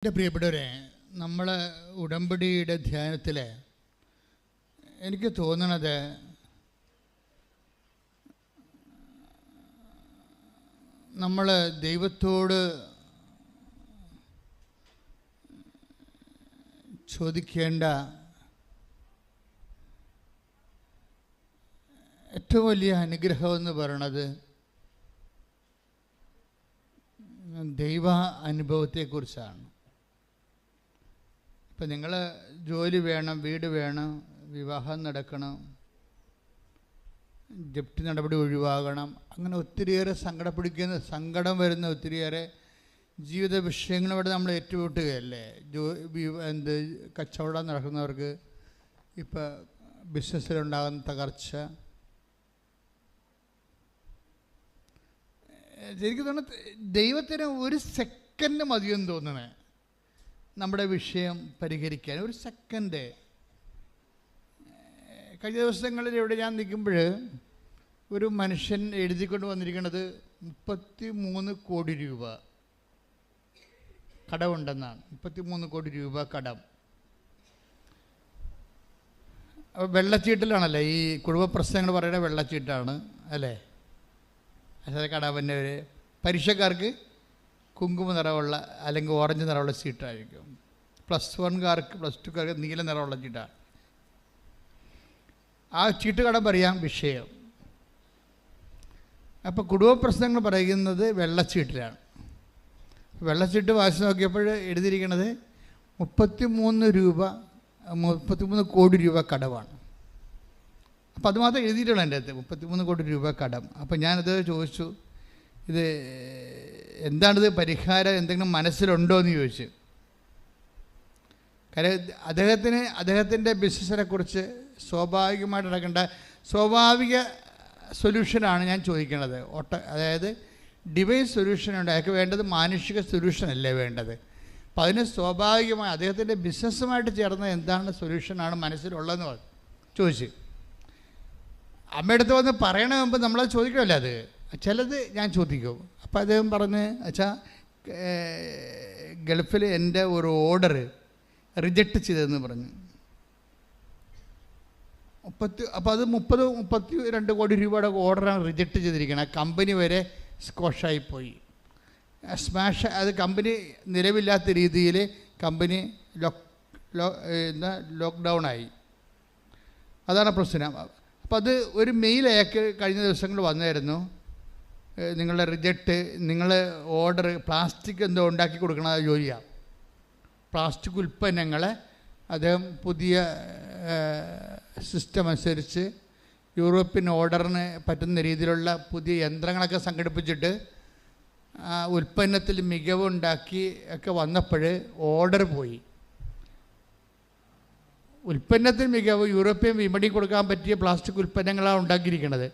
എൻ്റെ പ്രിയപ്പെട്ടവരെ, നമ്മൾ ഉടമ്പടിയുടെ ധ്യാനത്തിൽ എനിക്ക് തോന്നണത് നമ്മൾ ദൈവത്തോട് ചോദിക്കേണ്ട ഏറ്റവും വലിയ അനുഗ്രഹം എന്ന് പറയണത് ദൈവ അനുഭവത്തെക്കുറിച്ചാണ്. ഇപ്പം നിങ്ങൾ ജോലി വേണം, വീട് വേണം, വിവാഹം നടക്കണം, ജപ്തി നടപടി ഒഴിവാകണം, അങ്ങനെ ഒത്തിരിയേറെ സങ്കടം വരുന്ന ഒത്തിരിയേറെ ജീവിത വിഷയങ്ങളോട് നമ്മൾ ഏറ്റുമുട്ടുകയല്ലേ. കച്ചവടം നടക്കുന്നവർക്ക് ഇപ്പോൾ ബിസിനസ്സിലുണ്ടാകുന്ന തകർച്ച, ശരിക്കും തോന്നുന്നത് ദൈവത്തിന് ഒരു സെക്കൻഡ് മതിയെന്ന് തോന്നണേ നമ്മുടെ വിഷയം പരിഹരിക്കാൻ. ഒരു സെക്കൻഡ്. കഴിഞ്ഞ ദിവസങ്ങളിൽ ഇവിടെ ഞാൻ നിൽക്കുമ്പോൾ ഒരു മനുഷ്യൻ എഴുതിക്കൊണ്ട് വന്നിരിക്കുന്നത് 33 കോടി രൂപ കടമുണ്ടെന്നാണ്. 33 കോടി രൂപ കടം. അപ്പോൾ വെള്ളച്ചീട്ടിലാണല്ലേ ഈ കുടുംബ പ്രശ്നങ്ങൾ പറയുന്ന വെള്ളച്ചീട്ടാണ് അല്ലേ. കടവന്നവർ പരീക്ഷക്കാർക്ക് കുങ്കുമ നിറമുള്ള അല്ലെങ്കിൽ ഓറഞ്ച് നിറമുള്ള സീറ്റായിരിക്കും. +1കാർക്ക് +2കാർക്ക് നീല നിറമുള്ള ചീട്ടാണ്. ആ ചീട്ട് കടം പറയാം വിഷയം. അപ്പോൾ കുടുംബ പ്രശ്നങ്ങൾ പറയുന്നത് വെള്ളച്ചീട്ടിലാണ്. വെള്ളച്ചീട്ട് വായിച്ച് നോക്കിയപ്പോൾ എഴുതിയിരിക്കുന്നത് 33 കോടി രൂപ കടമാണ്. അപ്പോൾ അതുമാത്രം എഴുതിയിട്ടുള്ള എൻ്റെ അടുത്ത് 33 കോടി രൂപ കടം. അപ്പോൾ ഞാനത് ചോദിച്ചു, ഇത് എന്താണിത്, പരിഹാരം എന്തെങ്കിലും മനസ്സിലുണ്ടോ എന്ന് ചോദിച്ചു. കാര്യം അദ്ദേഹത്തിൻ്റെ ബിസിനസ്സിനെ കുറിച്ച് സ്വാഭാവികമായിട്ട് നടക്കേണ്ട സ്വാഭാവിക സൊല്യൂഷനാണ് ഞാൻ ചോദിക്കുന്നത്. അതായത് ഡിവൈൻ സൊല്യൂഷനുണ്ട്. അയാൾക്ക് വേണ്ടത് മാനുഷിക സൊല്യൂഷനല്ലേ വേണ്ടത്. അപ്പോൾ അതിന് സ്വാഭാവികമായി അദ്ദേഹത്തിൻ്റെ ബിസിനസ്സുമായിട്ട് ചേർന്ന എന്താണ് സൊല്യൂഷനാണ് മനസ്സിലുള്ളതെന്ന് ചോദിച്ചു. അമ്മയുടെ അടുത്ത് വന്ന് പറയണ മുമ്പ് നമ്മളത് ചോദിക്കുമല്ലോ. അത് ചിലത് ഞാൻ ചോദിക്കും. അപ്പോൾ അദ്ദേഹം പറഞ്ഞ്, അച്ഛാ ഗൾഫിൽ എൻ്റെ ഒരു ഓർഡർ റിജക്റ്റ് ചെയ്തതെന്ന് പറഞ്ഞു. അപ്പോൾ അത് 32 കോടി രൂപയുടെ ഓർഡറാണ് റിജക്റ്റ് ചെയ്തിരിക്കുന്നത്. കമ്പനി വരെ സ്കോഷായിപ്പോയി, അത് കമ്പനി നിലവില്ലാത്ത രീതിയിൽ കമ്പനി ലോക്ക്ഡൗണായി. അതാണ് പ്രശ്നം. അപ്പോൾ അത് ഒരു മെയിൽ അയാൾക്ക് കഴിഞ്ഞ ദിവസങ്ങൾ വന്നായിരുന്നു. നിങ്ങളുടെ റിജക്റ്റ്, നിങ്ങൾ ഓർഡർ പ്ലാസ്റ്റിക് എന്തോ ഉണ്ടാക്കി കൊടുക്കണ ജോലിയാണ്. പ്ലാസ്റ്റിക് ഉൽപ്പന്നങ്ങളെ അദ്ദേഹം പുതിയ സിസ്റ്റം അനുസരിച്ച് യൂറോപ്യൻ ഓർഡറിന് പറ്റുന്ന രീതിയിലുള്ള പുതിയ യന്ത്രങ്ങളൊക്കെ സംഘടിപ്പിച്ചിട്ട് ഉൽപ്പന്നത്തിൽ മികവുണ്ടാക്കി ഒക്കെ വന്നപ്പോൾ ഓർഡർ പോയി. ഉൽപ്പന്നത്തിൽ മികവ് യൂറോപ്യൻ വിപണി കൊടുക്കാൻ പറ്റിയ പ്ലാസ്റ്റിക് ഉൽപ്പന്നങ്ങളാണ് ഉണ്ടാക്കിയിരിക്കുന്നത്.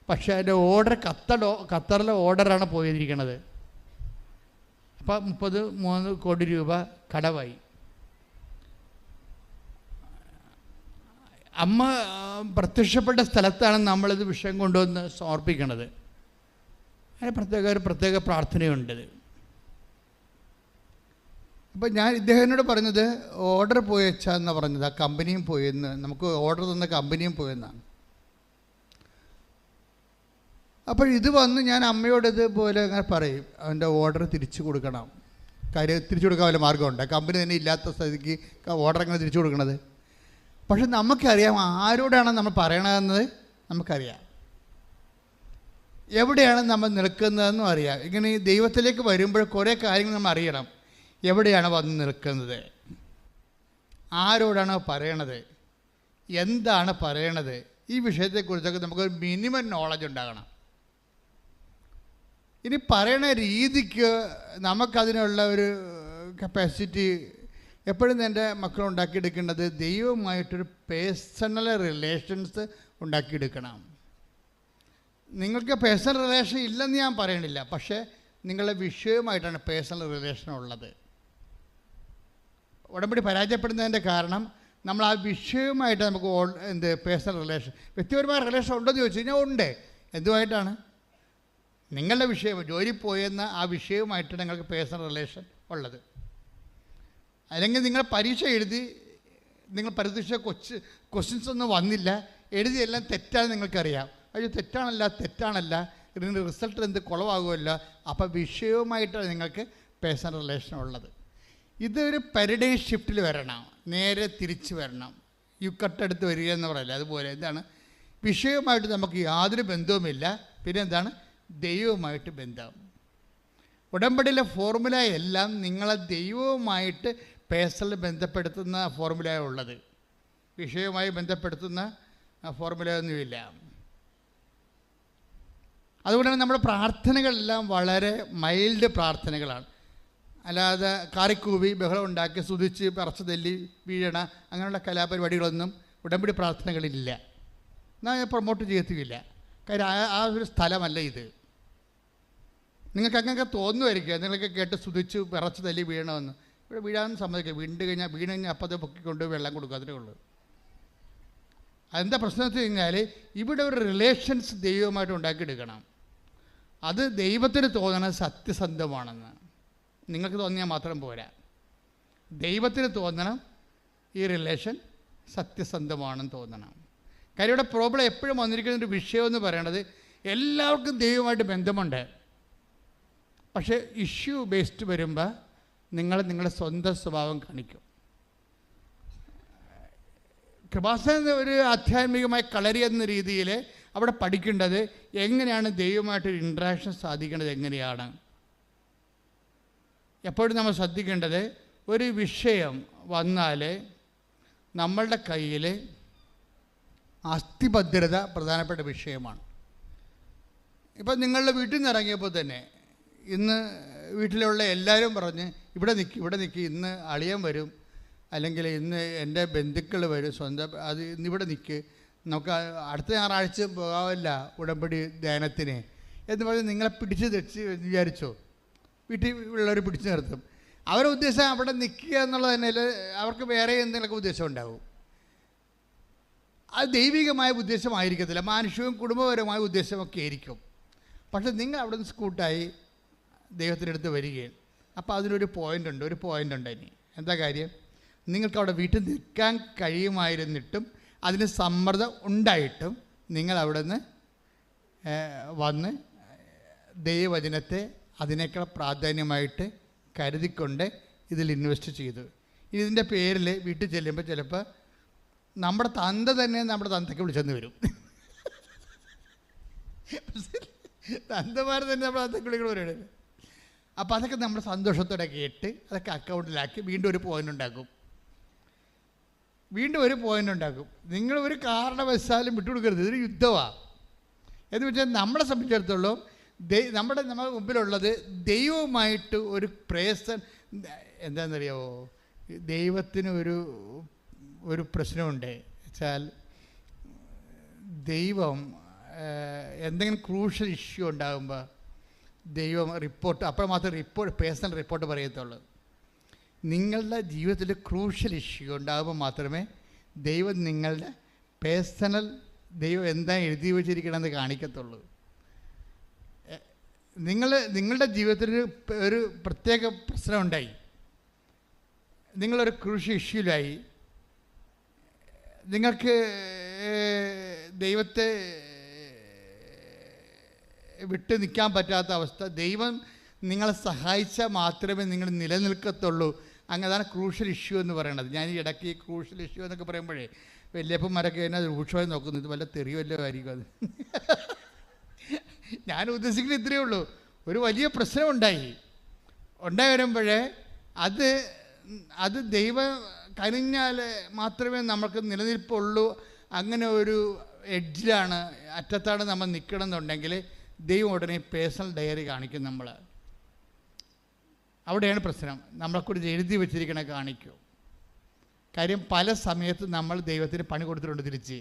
പക്ഷേ അതിൻ്റെ ഓർഡർ ഖത്തറിലെ ഓർഡറാണ് പോയിരിക്കുന്നത്. അപ്പോൾ 33 കോടി രൂപ കടമായി. അമ്മ പ്രത്യക്ഷപ്പെട്ട സ്ഥലത്താണ് നമ്മളിത് വിഷയം കൊണ്ടുവന്ന് സമർപ്പിക്കുന്നത്. അതിന് പ്രത്യേക പ്രാർത്ഥനയുണ്ട്. അപ്പോൾ ഞാൻ ഇദ്ദേഹത്തിനോട് പറഞ്ഞത് ഓർഡർ പോയെന്നാണ് പറഞ്ഞത്. ആ കമ്പനിയും പോയെന്ന്, നമുക്ക് ഓർഡർ തന്ന കമ്പനിയും പോയെന്നാണ്. അപ്പോൾ ഇത് വന്ന് ഞാൻ അമ്മയോട് ഇതുപോലെ അങ്ങനെ പറയും, അവൻ്റെ ഓർഡർ തിരിച്ചു കൊടുക്കണം. കാര്യം തിരിച്ചു കൊടുക്കാൻ വല്ല മാർഗമുണ്ട്. കമ്പനി തന്നെ ഇല്ലാത്ത സ്ഥിതിക്ക് ഓർഡർ എങ്ങനെ തിരിച്ചു കൊടുക്കണത്? പക്ഷെ നമുക്കറിയാം ആരോടാണ് നമ്മൾ പറയണതെന്നത് നമുക്കറിയാം, എവിടെയാണ് നമ്മൾ നിൽക്കുന്നതെന്നും അറിയാം. ഇങ്ങനെ ദൈവത്തിലേക്ക് വരുമ്പോൾ കുറേ കാര്യങ്ങൾ നമ്മൾ അറിയണം. എവിടെയാണ് വന്ന് നിൽക്കുന്നത്, ആരോടാണ് പറയണത്, എന്താണ് പറയണത്, ഈ വിഷയത്തെക്കുറിച്ചൊക്കെ നമുക്കൊരു മിനിമം നോളജ് ഉണ്ടാകണം. ഇനി പറയണ രീതിക്ക് നമുക്കതിനുള്ള ഒരു കപ്പാസിറ്റി എപ്പോഴും എൻ്റെ മക്കളുണ്ടാക്കിയെടുക്കേണ്ടത് ദൈവവുമായിട്ടൊരു പേഴ്സണൽ റിലേഷൻസ് ഉണ്ടാക്കിയെടുക്കണം. നിങ്ങൾക്ക് പേഴ്സണൽ റിലേഷൻ ഇല്ലെന്ന് ഞാൻ പറയണില്ല, പക്ഷേ നിങ്ങളുടെ വിഷയവുമായിട്ടാണ് പേഴ്സണൽ റിലേഷൻ ഉള്ളത്. ഉടമ്പടി പരാജയപ്പെടുന്നതിൻ്റെ കാരണം നമ്മൾ ആ വിഷയവുമായിട്ട് നമുക്ക് പേഴ്സണൽ റിലേഷൻ, വ്യക്തിപരമായ റിലേഷൻ ഉണ്ടോയെന്ന് ചോദിച്ചു കഴിഞ്ഞാൽ ഉണ്ട്. എന്തുമായിട്ടാണ്? നിങ്ങളുടെ വിഷയം, ജോലി പോയെന്ന ആ വിഷയവുമായിട്ട് നിങ്ങൾക്ക് പേഴ്സണൽ റിലേഷൻ ഉള്ളത്. അല്ലെങ്കിൽ നിങ്ങൾ പരീക്ഷ എഴുതി, നിങ്ങൾ പരീക്ഷ ക്വസ്റ്റ്യൻസ് ഒന്നും വന്നില്ല, എഴുതിയെല്ലാം തെറ്റാണെന്ന് നിങ്ങൾക്കറിയാം. അയ്യോ തെറ്റാണല്ല ഇതിൻ്റെ റിസൾട്ട് എന്ത് കുളമാകുമല്ലോ. അപ്പോൾ വിഷയവുമായിട്ടാണ് നിങ്ങൾക്ക് പേഴ്സണൽ റിലേഷൻ ഉള്ളത്. ഇതൊരു പാരഡൈം ഷിഫ്റ്റിൽ വരണം, നേരെ തിരിച്ച് വരണം. യുക്കട്ടെടുത്ത് വരിക എന്ന് പറയില്ല, അതുപോലെ എന്താണ് വിഷയവുമായിട്ട് നമുക്ക് യാതൊരു ബന്ധവുമില്ല. പിന്നെ എന്താണ് ദൈവവുമായിട്ട് ബന്ധം. ഉടമ്പടിയിലെ ഫോർമുല എല്ലാം നിങ്ങളെ ദൈവവുമായിട്ട് പേഴ്സണൽ ബന്ധപ്പെടുത്തുന്ന ഫോർമുലയാണ് ഉള്ളത്. വിഷയവുമായി ബന്ധപ്പെടുത്തുന്ന ഫോർമുല ഒന്നുമില്ല. അതുകൊണ്ട് തന്നെ നമ്മുടെ പ്രാർത്ഥനകളെല്ലാം വളരെ മൈൽഡ് പ്രാർത്ഥനകളാണ്. അല്ലാതെ കാറിക്കൂവി ബഹളം ഉണ്ടാക്കി സ്തുതിച്ച് പറച്ച് തല്ലി വീഴണ അങ്ങനെയുള്ള കലാപരിപാടികളൊന്നും ഉടമ്പടി പ്രാർത്ഥനകളില്ല. എന്നാൽ ഞാൻ പ്രൊമോട്ട് ചെയ്യത്തുമില്ല. കാര്യം ആ ഒരു സ്ഥലമല്ല ഇത്. നിങ്ങൾക്ക് അങ്ങനെയൊക്കെ തോന്നുമായിരിക്കുക, നിങ്ങളൊക്കെ കേട്ട് സ്തുതിച്ച് വിറച്ച് തല്ലി വീഴണമെന്ന്. ഇവിടെ വീഴാൻ സമ്മതിക്കുക. വീണ് കഴിഞ്ഞാൽ അപ്പം അത് പൊക്കിക്കൊണ്ട് വെള്ളം കൊടുക്കുക, അതിനേ ഉള്ളൂ. അതെന്താ പ്രശ്നം വെച്ച് കഴിഞ്ഞാൽ ഇവിടെ ഒരു റിലേഷൻസ് ദൈവവുമായിട്ട് ഉണ്ടാക്കിയെടുക്കണം. അത് ദൈവത്തിന് തോന്നണം സത്യസന്ധമാണെന്ന്. നിങ്ങൾക്ക് തോന്നിയാൽ മാത്രം പോരാ, ദൈവത്തിന് തോന്നണം ഈ റിലേഷൻ സത്യസന്ധമാണെന്ന് തോന്നണം. കാര്യം ഇവിടെ പ്രോബ്ലം എപ്പോഴും വന്നിരിക്കുന്ന ഒരു വിഷയം എന്ന് പറയണത്, എല്ലാവർക്കും ദൈവമായിട്ട് ബന്ധമുണ്ട്. പക്ഷേ ഇഷ്യൂ ബേസ്ഡ് വരുമ്പോൾ നിങ്ങളുടെ സ്വന്തം സ്വഭാവം കാണിക്കും. കൃപാസന ഒരു ആധ്യാത്മികമായ കളരി എന്ന രീതിയിൽ അവിടെ പഠിക്കേണ്ടത് എങ്ങനെയാണ് ദൈവമായിട്ടൊരു ഇൻട്രാക്ഷൻ സാധിക്കേണ്ടത് എങ്ങനെയാണ്. എപ്പോഴും നമ്മൾ ശ്രദ്ധിക്കേണ്ടത്, ഒരു വിഷയം വന്നാൽ നമ്മളുടെ കയ്യിൽ അസ്ഥിഭദ്രത പ്രധാനപ്പെട്ട വിഷയമാണ്. ഇപ്പം നിങ്ങളുടെ വീട്ടിൽ നിന്ന് ഇറങ്ങിയപ്പോൾ തന്നെ ഇന്ന് വീട്ടിലുള്ള എല്ലാവരും പറഞ്ഞ് ഇവിടെ നിൽക്കി ഇന്ന് അളിയൻ വരും, അല്ലെങ്കിൽ ഇന്ന് എൻ്റെ ബന്ധുക്കൾ വരും, സ്വന്തം അത് ഇന്നിവിടെ നിൽക്ക്, നമുക്ക് അടുത്ത ഞായറാഴ്ച പോകാമല്ല ഉടമ്പടി ധ്യാനത്തിന് എന്ന് പറഞ്ഞ് നിങ്ങളെ പിടിച്ച് തെച്ച് വിചാരിച്ചോ. വീട്ടിൽ ഉള്ളവർ പിടിച്ചു നിർത്തും. അവരുടെ ഉദ്ദേശം അവിടെ നിൽക്കുക എന്നുള്ളത് തന്നെ അവർക്ക് വേറെ എന്തെങ്കിലുമൊക്കെ ഉദ്ദേശം ഉണ്ടാവും. അത് ദൈവികമായ ഉദ്ദേശമായിരിക്കത്തില്ല, മാനുഷികവും കുടുംബപരമായ ഉദ്ദേശമൊക്കെ ആയിരിക്കും. പക്ഷെ നിങ്ങൾ അവിടെ നിന്ന് സ്കൂട്ടായി ദൈവത്തിനടുത്ത് വരികയും അപ്പോൾ അതിനൊരു പോയിൻ്റ് ഉണ്ട്. ഇനി എന്താ കാര്യം, നിങ്ങൾക്ക് അവിടെ വീട്ടിൽ നിൽക്കാൻ കഴിയുമായിരുന്നിട്ടും അതിന് സമ്മർദ്ദം ഉണ്ടായിട്ടും നിങ്ങൾ അവിടെ നിന്ന് വന്ന് ദൈവവചനത്തെ അതിനേക്കാൾ പ്രാധാന്യമായിട്ട് കരുതിക്കൊണ്ട് ഇതിൽ ഇൻവെസ്റ്റ് ചെയ്തു. ഇതിൻ്റെ പേരിൽ വീട്ടിൽ ചെല്ലുമ്പോൾ ചിലപ്പോൾ നമ്മുടെ തന്ത തന്നെ നമ്മുടെ തന്തയ്ക്ക് വിളിച്ചെന്ന് വരും. തന്തമാർ തന്നെ നമ്മുടെ തന്തയ്ക്ക് വിളിക്കണ വരുന്നത്. അപ്പോൾ അതൊക്കെ നമ്മൾ സന്തോഷത്തോടെ കേട്ട് അതൊക്കെ അക്കൗണ്ടിലാക്കി വീണ്ടും ഒരു പോയിൻ്റ് ഉണ്ടാക്കും. നിങ്ങൾ ഒരു കാരണവശാലും വിട്ടുകൊടുക്കരുത്. ഇതൊരു യുദ്ധമാണ്. എന്ന് വെച്ചാൽ നമ്മളെ സംബന്ധിച്ചിടത്തോളം നമ്മുടെ മുമ്പിലുള്ളത് ദൈവവുമായിട്ട് ഒരു പ്രേസൻ. എന്താണെന്നറിയാമോ, ദൈവത്തിന് ഒരു പ്രശ്നമുണ്ട് വെച്ചാൽ, ദൈവം എന്തെങ്കിലും ക്രൂഷ്യൽ ഇഷ്യൂ ഉണ്ടാകുമ്പോൾ ദൈവം റിപ്പോർട്ട് അപ്പോൾ മാത്രമേ പേഴ്സണൽ റിപ്പോർട്ട് പറയത്തുള്ളൂ. നിങ്ങളുടെ ജീവിതത്തിൽ ക്രൂഷ്യൽ ഇഷ്യൂ ഉണ്ടാകുമ്പോൾ മാത്രമേ ദൈവം നിങ്ങളുടെ പേഴ്സണൽ ദൈവം എന്താ എഴുതി വച്ചിരിക്കണമെന്ന് കാണിക്കത്തുള്ളൂ. നിങ്ങളുടെ ജീവിതത്തിൽ ഒരു പ്രത്യേക പ്രശ്നമുണ്ടായി, നിങ്ങളൊരു ക്രൂഷ്യൽ ഇഷ്യൂലായി, നിങ്ങൾക്ക് ദൈവത്തെ വിട്ട് നിൽക്കാൻ പറ്റാത്ത അവസ്ഥ, ദൈവം നിങ്ങളെ സഹായിച്ചാൽ മാത്രമേ നിങ്ങൾ നിലനിൽക്കത്തുള്ളൂ. അങ്ങനെയാണ് ക്രൂഷ്യൽ ഇഷ്യൂ എന്ന് പറയണത്. ഞാൻ ഈ ഇടയ്ക്ക് ഈ ക്രൂഷ്യൽ ഇഷ്യൂ എന്നൊക്കെ പറയുമ്പോഴേ വല്യപ്പന്മാരൊക്കെ എന്നെ രൂക്ഷമായി നോക്കുന്നത്, വല്ല തെറിവല്ലോ ആയിരിക്കും അത്. ഞാൻ ഉദ്ദേശിക്കുന്നത് ഇത്രയേ ഉള്ളൂ. ഒരു വലിയ പ്രശ്നം ഉണ്ടായി വരുമ്പോഴേ അത് ദൈവം കഴിഞ്ഞാൽ മാത്രമേ നമുക്ക് നിലനിൽപ്പുള്ളൂ. അങ്ങനെ ഒരു എഡ്ജിലാണ്, അറ്റത്താണ് നമ്മൾ നിൽക്കണമെന്നുണ്ടെങ്കിൽ ദൈവം ഉടനെ പേഴ്സണൽ ഡയറി കാണിക്കും. നമ്മൾ അവിടെയാണ് പ്രശ്നം. നമ്മളെക്കുറിച്ച് എഴുതി വെച്ചിരിക്കണ കാണിക്കും. കാര്യം പല സമയത്ത് നമ്മൾ ദൈവത്തിന് പണി കൊടുത്തിട്ടുണ്ട് തിരിച്ച്.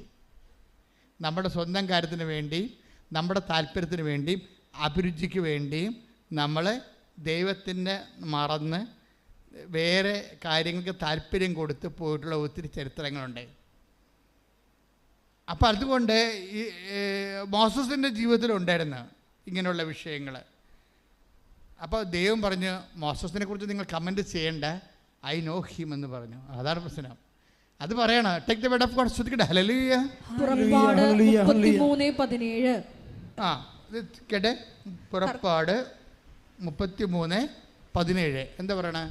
നമ്മുടെ സ്വന്തം കാര്യത്തിന് വേണ്ടിയും നമ്മുടെ താല്പര്യത്തിന് വേണ്ടിയും അഭിരുചിക്ക് വേണ്ടിയും നമ്മൾ ദൈവത്തിൻ്റെ മറന്ന് വേറെ കാര്യങ്ങൾക്ക് താല്പര്യം കൊടുത്ത് പോയിട്ടുള്ള ഒത്തിരി ചരിത്രങ്ങളുണ്ട്. അപ്പോൾ അതുകൊണ്ട് ഈ മോസസിൻ്റെ ജീവിതത്തിലുണ്ടായിരുന്നു ഇങ്ങനെയുള്ള വിഷയങ്ങൾ. അപ്പോൾ ദൈവം പറഞ്ഞു, മോസസിനെ കുറിച്ച് നിങ്ങൾ കമൻറ്റ് ചെയ്യേണ്ട, ഐ നോ ഹിം എന്ന് പറഞ്ഞു. അതാണ് പ്രശ്നം. അത് പറയണം. Take the word of god. ശ്രദ്ധിക്കട്ടെ. ഹല്ലേലൂയ. പുറപ്പാട് 33:17. ഇത് കേട്ടെ. പുറപ്പാട് 33:17 എന്താ പറയണേ?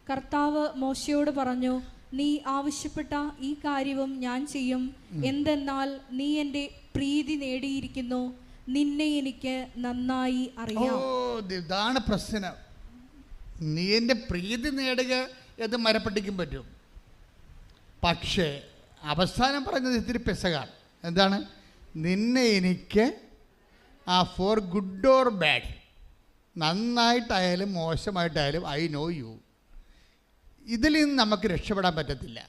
കർത്താവ് മോശയോട് പറഞ്ഞു, നീ ആവശ്യപ്പെട്ട ഈ കാര്യവും ഞാൻ ചെയ്യും. എന്തെന്നാൽ നീ എൻ്റെ പ്രീതി നേടിയിരിക്കുന്നു, നിന്നെ എനിക്ക് നന്നായി അറിയാം. ഇതാണ് പ്രശ്നം. നീ എൻ്റെ പ്രീതി നേടുക എന്ന് മരപ്പെട്ടിക്കും പറ്റും. പക്ഷേ അവസാനം പറഞ്ഞത് ഇത്തിരി പെസകാണ്. എന്താണ്? നിന്നെ എനിക്ക് ഫോർ ഗുഡ് ഓർ ബാഡ്, നന്നായിട്ടായാലും മോശമായിട്ടായാലും ഐ നോ യു. ഇതിൽ നിന്ന് നമുക്ക് രക്ഷപ്പെടാൻ പറ്റത്തില്ല.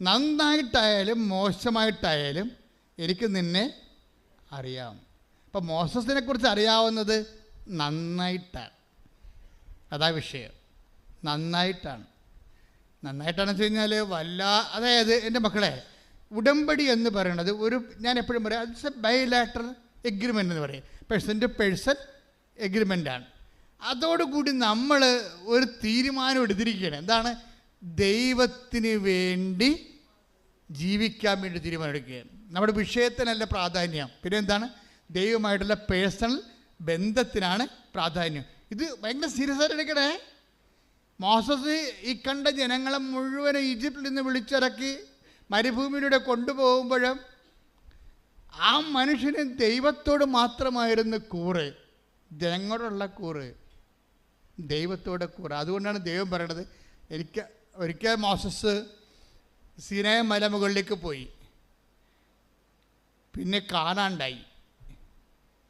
നന്നായിട്ടായാലും മോശമായിട്ടായാലും എനിക്ക് നിന്നെ അറിയാം. അപ്പം മോസസിനെ കുറിച്ച് അറിയാവുന്നത് നന്നായിട്ടാണ്. അതാ വിഷയം. നന്നായിട്ടാണെന്ന് വെച്ച് കഴിഞ്ഞാൽ അതായത് എൻ്റെ മക്കളെ, ഉടമ്പടി എന്ന് പറയുന്നത് ഞാൻ എപ്പോഴും പറയാം, ഇറ്റ്സ് എ ബൈലാറ്ററൽ എഗ്രിമെൻ്റ് എന്ന് പറയും. പേഴ്സൺ ടു പേഴ്സൺ എഗ്രിമെൻ്റാണ്. അതോടുകൂടി നമ്മൾ ഒരു തീരുമാനം എടുത്തിരിക്കുകയാണ്. എന്താണ്? ദൈവത്തിന് വേണ്ടി ജീവിക്കാൻ വേണ്ടി തീരുമാനം എടുക്കുകയാണ്. നമ്മുടെ വിഷയത്തിനല്ല പ്രാധാന്യം. പിന്നെ എന്താണ്? ദൈവമായിട്ടുള്ള പേഴ്സണൽ ബന്ധത്തിനാണ് പ്രാധാന്യം. ഇത് ഭയങ്കര സീരിയസ് ആയിട്ട് എടുക്കണേ. മോസസ് ഈ കണ്ട ജനങ്ങളെ മുഴുവനും ഈജിപ്തിൽ നിന്ന് വിളിച്ചിറക്കി മരുഭൂമിയിലൂടെ കൊണ്ടുപോകുമ്പോഴും ആ മനുഷ്യന് ദൈവത്തോട് മാത്രമായിരുന്നു കൂറ്, ജനങ്ങളോടുള്ള കൂറ്, ദൈവത്തോടെ കൂറ്. അതുകൊണ്ടാണ് ദൈവം പറയണത്, ഒരിക്കൽ മോസസ് സീനായ മലമുകളിലേക്ക് പോയി, പിന്നെ കാണാണ്ടായി.